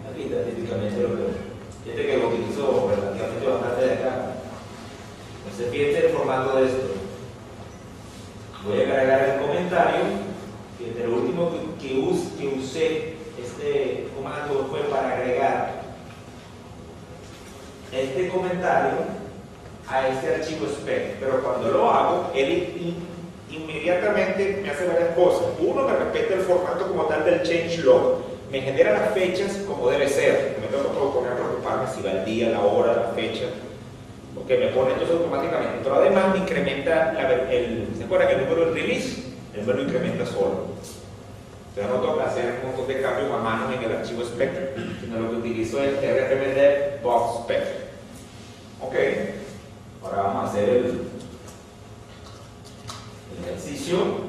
Aquí está típicamente que lo utilizo relativamente bastante de acá. Entonces, fíjense el formato de esto. Voy a agregar el comentario. Fíjense, lo último que usé este comando fue para agregar este comentario a este archivo spec. Pero cuando lo hago, él inmediatamente me hace varias cosas. Uno, me respeta el formato como tal del changelog. Me genera las fechas como debe ser. No me tengo que poner a preocuparme si va el día, la hora, la fecha. Porque me pone entonces automáticamente. Pero además me incrementa ¿se acuerdan que el número del release? Él me lo incrementa solo. Entonces no tengo que hacer un montón de cambios a mano en el archivo spec, sino lo que utilizo es rpmd boxspec. Ok. Ahora vamos a hacer el ejercicio.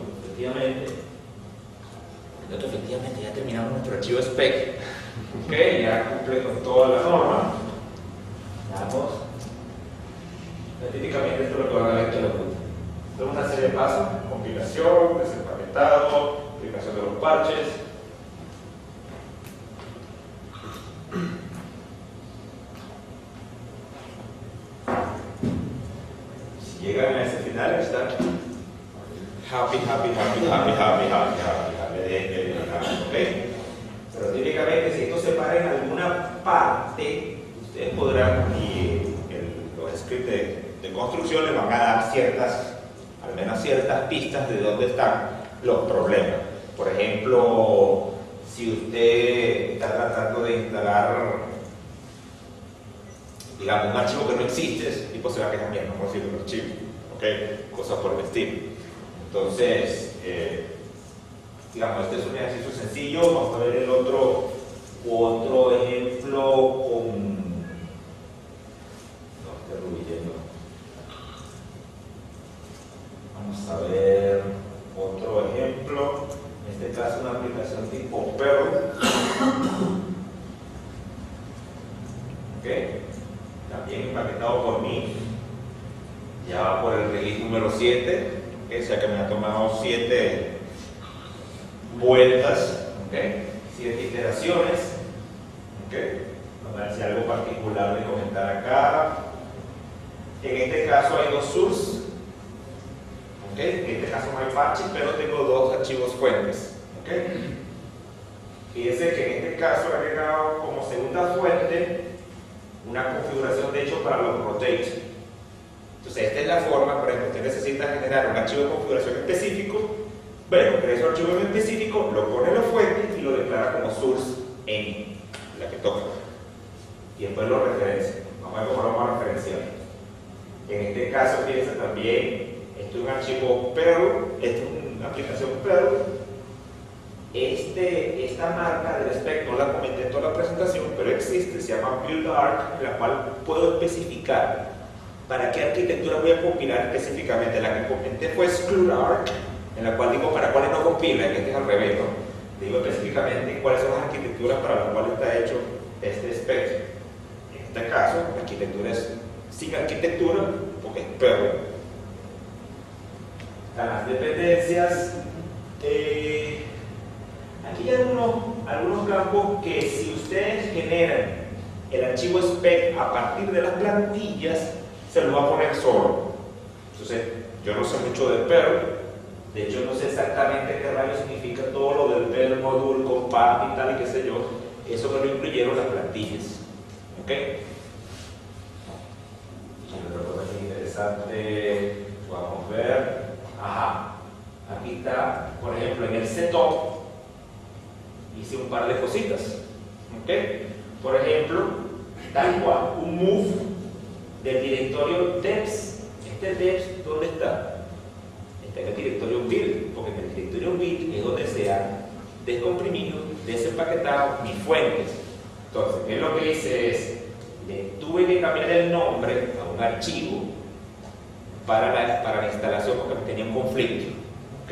Efectivamente ya terminamos nuestro archivo spec. Ok, ya cumple con toda la norma. Vamos. Típicamente esto es lo que van a ver que lo punto. Entonces una serie de pasos: compilación, desempaquetado, aplicación de los parches. Si llegan a ese final están happy, ¿okay? Pero típicamente si esto se para en alguna parte, ustedes podrán, y los scripts de construcción les van a dar al menos ciertas pistas de dónde están los problemas. Por ejemplo, si usted está tratando de instalar, digamos, un archivo que no existe, tipo se va a quedar bien, no consigue un archivo, ¿ok? Cosas por el estilo. Entonces, digamos, este es un ejercicio sencillo. Vamos a ver el otro ejemplo con... No, este Rubilleno. Vamos a ver otro ejemplo. En este caso, una aplicación tipo Perl. Ok. También empaquetado por mí. Ya va por el release número 7. O sea que me ha tomado 7 vueltas, ¿okay? 7 iteraciones, ¿okay? Vamos a ver si hay algo particular de comentar acá. En este caso hay 2 source, ¿ok? En este caso no hay parche, pero tengo dos archivos fuentes, ¿ok? Fíjense que en este caso he agregado como segunda fuente una configuración de hecho para los rotate. Entonces esta es la forma, por ejemplo, usted necesita generar un archivo de configuración específico. Bueno, crea ese archivo en específico, lo pone en la fuente y lo declara como source en la que toca. Y después lo referencia. Vamos a ver cómo lo vamos a referenciar. En este caso, fíjense también, esto es un archivo Perl, esto es una aplicación Perl. Esta marca del spec no la comenté en toda la presentación, pero existe, se llama BuildArch, en la cual puedo especificar para qué arquitectura voy a compilar específicamente. La que comenté fue ScrewArch, en la cual digo para cuáles no compila, en este es al revés, ¿no? Digo específicamente cuáles son las arquitecturas para las cuales está hecho este spec. En este caso, la arquitectura es sin arquitectura, porque es Perl. Están las dependencias. Aquí hay algunos campos que si ustedes generan el archivo spec a partir de las plantillas, se lo va a poner solo. Entonces, yo no sé mucho de Perl, de hecho no sé exactamente qué rayo significa todo lo del Perl, module, compat y tal y qué sé yo. Eso me lo incluyeron las plantillas. ¿Ok? Otra cosa aquí interesante, vamos a ver. Ajá, aquí está, por ejemplo, en el setup hice un par de cositas. ¿Ok? Por ejemplo, tal cual, un move del directorio deps. Este deps, ¿dónde está? Está en el directorio build, porque en el directorio build es donde se han descomprimido, desempaquetado mis fuentes. Entonces, ¿qué es lo que hice? Le tuve que cambiar el nombre a un archivo para la instalación porque tenía un conflicto. ¿Ok?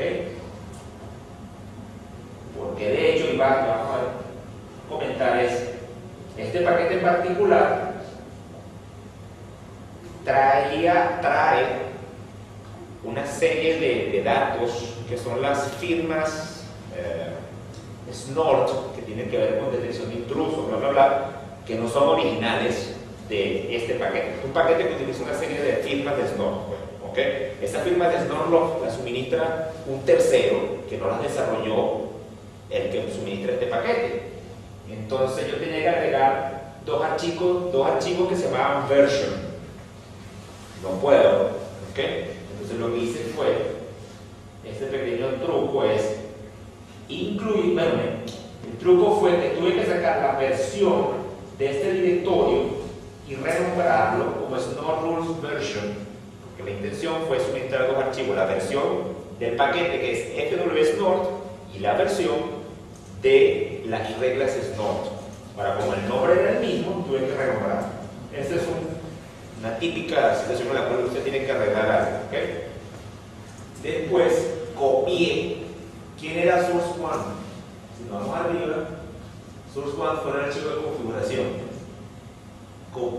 Porque de hecho, y vamos a comentar este paquete en particular trae una serie de datos que son las firmas Snort, que tienen que ver con detección de intrusos, bla bla bla, que no son originales de este paquete. Es un paquete que utiliza una serie de firmas de Snort. ¿Okay? Esas firmas de Snort las suministra un tercero que no las desarrolló el que suministra este paquete. Entonces yo tenía que agregar dos archivos que se llamaban version. No puedo. ¿Okay? Entonces lo que hice fue, este pequeño truco es incluir, bueno, el truco fue que tuve que sacar la versión de este directorio y renombrarlo como Snort Rules Version, porque la intención fue suministrar dos archivos, la versión del paquete que es FWSnort y la versión de las reglas Snort. Para como el nombre era el mismo, tuve que renombrar. Esta es una típica situación en la cual usted tiene que arreglar algo. ¿Okay? Después copié quién era Source One. Si nos vamos arriba, Source One fue un archivo de configuración.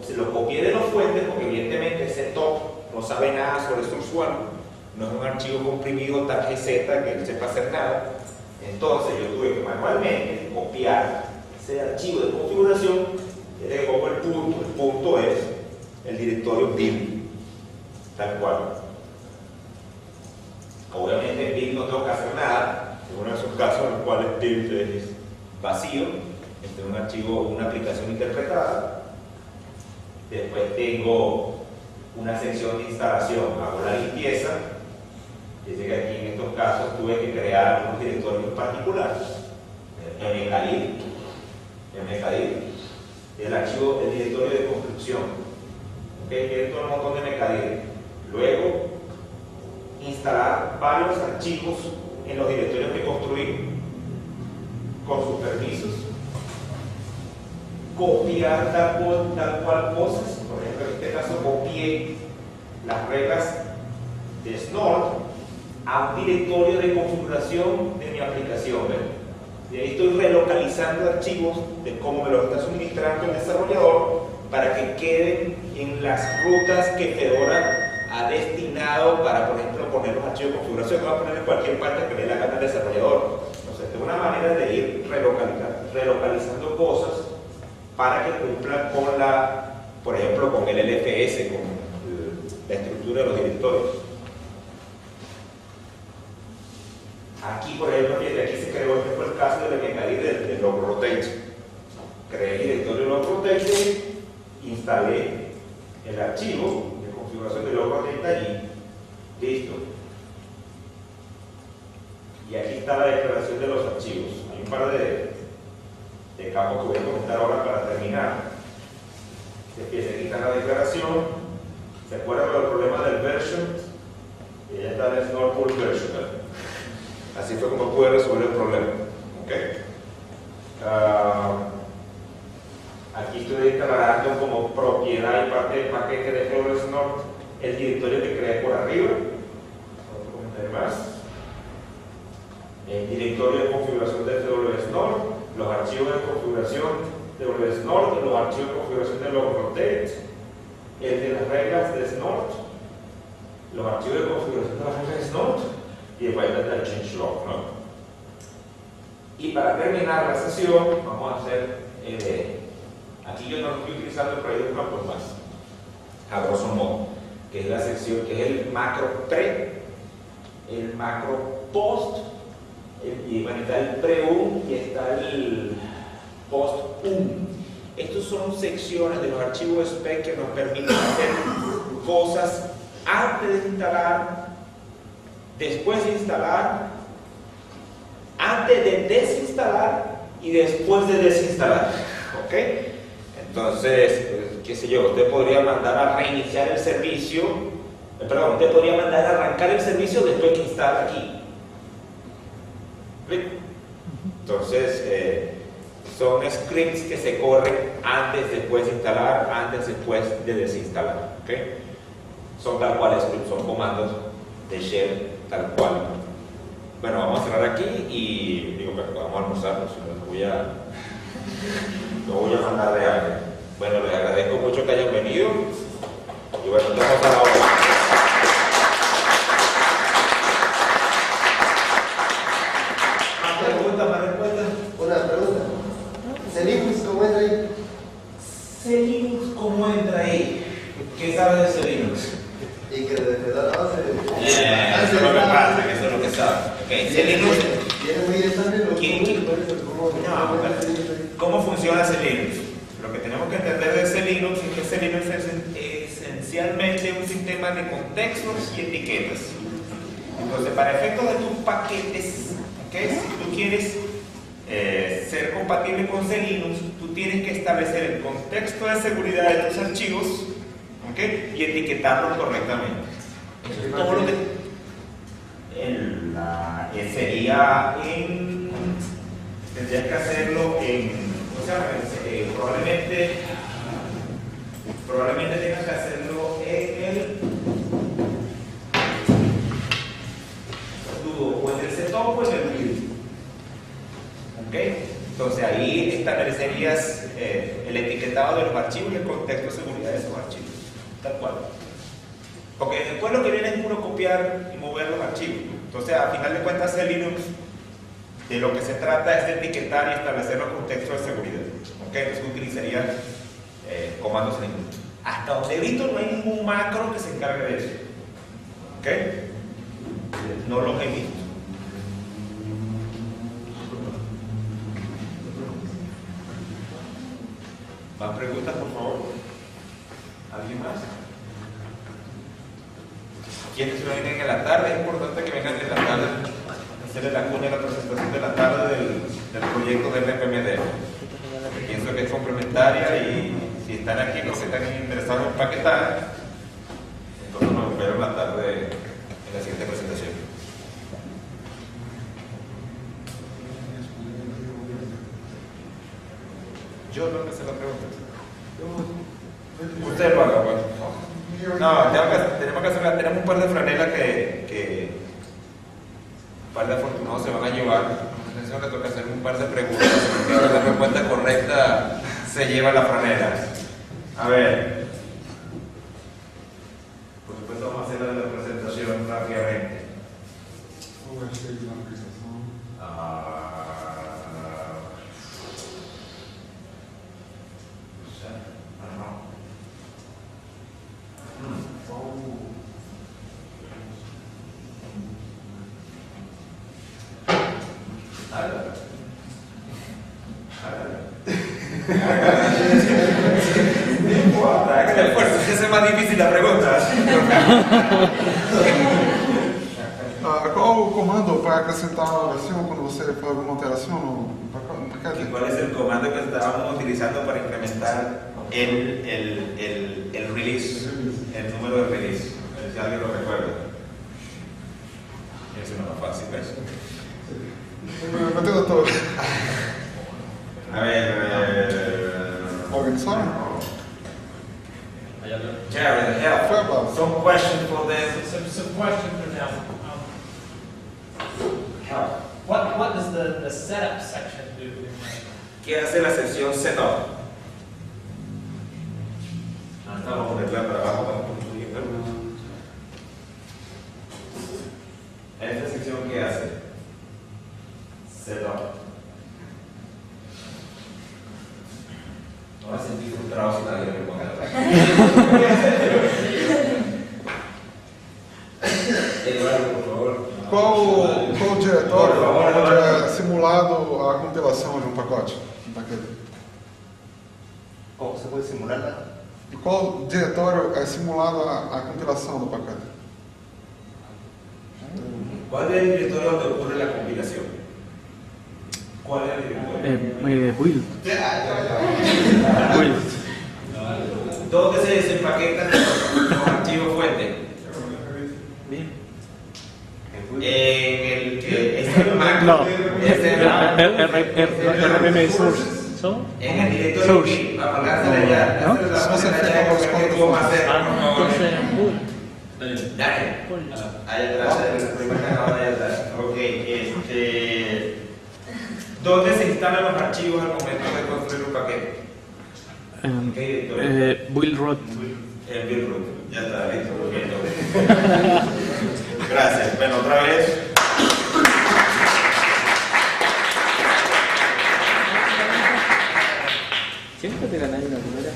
Se lo copié de los fuentes porque evidentemente ese top no sabe nada sobre Source One. No es un archivo comprimido TARGZ que no sepa hacer nada. Entonces yo tuve que manualmente copiar ese archivo de configuración y le pongo el punto es el directorio build, tal cual. Obviamente en build no tengo que hacer nada, en uno de esos casos en los cuales build es vacío, este es un archivo, una aplicación interpretada. Después tengo una sección de instalación, hago la limpieza. Dice que aquí en estos casos tuve que crear un directorio en particular, mkdir, el archivo, el directorio de construcción. ¿Okay? Tiene todo un montón de mkdir. Luego, instalar varios archivos en los directorios que construí con sus permisos. Copiar tal cual cosas. Por ejemplo, en este caso copié las reglas de Snort a un directorio de configuración de mi aplicación. Y ahí estoy relocalizando archivos de cómo me lo está suministrando el desarrollador para que queden en las rutas que Fedora ha destinado para, por ejemplo, poner los archivos de configuración. No va a poner en cualquier parte que le dé la gana al desarrollador. Entonces, es una manera de ir relocalizando cosas para que cumplan con por ejemplo, con el LFS, con la estructura de los directorios. Aquí, por ejemplo, fíjate, aquí se creó, este fue el caso de la que caí del log rotate. Creé el directorio log rotate, instalé el archivo de configuración de log rotate allí. Listo. Y aquí está la declaración de los archivos. Hay un par de campos que voy a comentar ahora para terminar. Se empieza a quitar la declaración. ¿Se acuerdan del problema del version? Y ya está el Snorkel version. Así fue como pude resolver el problema. ¿Okay? Aquí estoy declarando como propiedad y parte del paquete de Flores North el directorio que creé por arriba. Otro comentario más. El directorio de configuración de Flores North, los archivos de configuración de Flores North, los archivos de configuración de log rotate, el de las reglas de Snort, los archivos de configuración de las reglas de Snort y después el changelog, ¿no? Y para terminar la sesión, vamos a hacer, aquí yo no estoy utilizando el proyecto campos más, a grosso modo, que es la sección, que es el macro pre, el macro post, y bueno, está el pre-un y está el post-un. Estos son secciones de los archivos spec que nos permiten hacer cosas antes de instalar, después de instalar, antes de desinstalar y después de desinstalar. ¿Ok? Entonces, qué sé yo, usted podría mandar a reiniciar el servicio, perdón, usted podría mandar a arrancar el servicio después que instala aquí. Entonces, son scripts que se corren antes, después de instalar, antes, después de desinstalar. ¿Okay? Son tal cual scripts, son comandos de shell tal cual. Bueno, vamos a cerrar aquí y digo, pero vamos a almorzar, si no lo voy a mandar de hambre. Bueno, les agradezco mucho que hayan venido y bueno, nos vemos a la hora. Una pregunta. ¿Linux cómo entra ahí? ¿Linux cómo entra ahí? ¿Qué sabe de ese Linux? Y que desde la base. Eso es lo que pasa, que eso es lo que sabe. Okay. Linux. ¿Tiene muy estable lo ¿Cómo funciona ese Linux? Lo que tenemos que entender de ese Linux es que ese Linux es esencialmente un sistema de contextos y etiquetas. Entonces, para efectos de tus paquetes, ¿okay? Si tú quieres ser compatible con ese Linux, tú tienes que establecer el contexto de seguridad de tus archivos, ¿okay? Y etiquetarlos correctamente. Eso es todo lo que tendrías que hacerlo en, o sea, probablemente tengas que hacerlo en el setup o en el build. ¿Ok? Entonces ahí establecerías el etiquetado de los archivos y el contexto de seguridad de esos archivos. Tal cual. Porque después lo que viene es puro copiar y mover los archivos. Entonces, a final de cuentas, el Linux de lo que se trata es de etiquetar y establecer los contextos de seguridad. ¿Ok? Entonces utilizaría comandos Linux. Hasta donde he visto no hay ningún macro que se encargue de eso. ¿Ok? No los he visto. ¿Más preguntas, por favor? ¿Alguien más? ¿Quiénes no vienen en la tarde? Es importante que vengan en la tarde. Hacerle la cuña a la presentación de la tarde del proyecto del RPMD. Pienso que es complementaria y si están aquí los que están interesados en paquetar, entonces nos vemos en la tarde en la siguiente presentación. Yo no me sé la pregunta. Usted lo haga, bueno. No, tenemos un par de franelas que un par de afortunados se van a llevar. Atención, le toca hacer un par de preguntas. Si la respuesta correcta se lleva la franela. A ver. Por supuesto, vamos a hacer la de la presentación rápidamente. No importa, que el esfuerzo se hace más difícil la pregunta. Qual o comando para acrescentar uma oração quando você faz alguma alteração no paquete? ¿Y cuál es el comando que estábamos utilizando para incrementar el release, el número de release? Si alguien lo recuerda. Eso no es fácil, ¿ves? Vai ter doutor. A ver, Alguém sabe? Jared, help. Foi abaixo. Some question for them. Some question for them. Help. What does the setup section do? ¿Qué hace la sección setup? Vamos a ponerla para abajo para construir. ¿Esta sección qué hace? Setup. No va a sentir frustrado si nadie me pone atrás. Eduardo, por favor. Qual o diretório onde é simulado a compilação de um pacote? Um paquete? ¿Cómo se puede simularla? E qual diretório é simulado a compilação do pacote? ¿Cuál es el directorio donde ocurre la compilación? ¿Cuál es el directorio? Build. Build. ¿Dónde se desempaquetan los archivos fuente? Bien. En el que es el macro. No. Es el RPM source. ¿So? en el directorio Source. que apagarse de allá. ¿No? Esa es la Vamos a parte de hacer allá los que códigos. ¿cómo hacer? Ah, entonces, build. Dale. Allá atrás, el primer canal allá atrás. Ok, ¿dónde se instalan los archivos al momento de construir un paquete? ¿Qué directorio? Build root. El build root. Ya está, listo. Bien, gracias. Bueno, otra vez. Siempre te ganas una primera.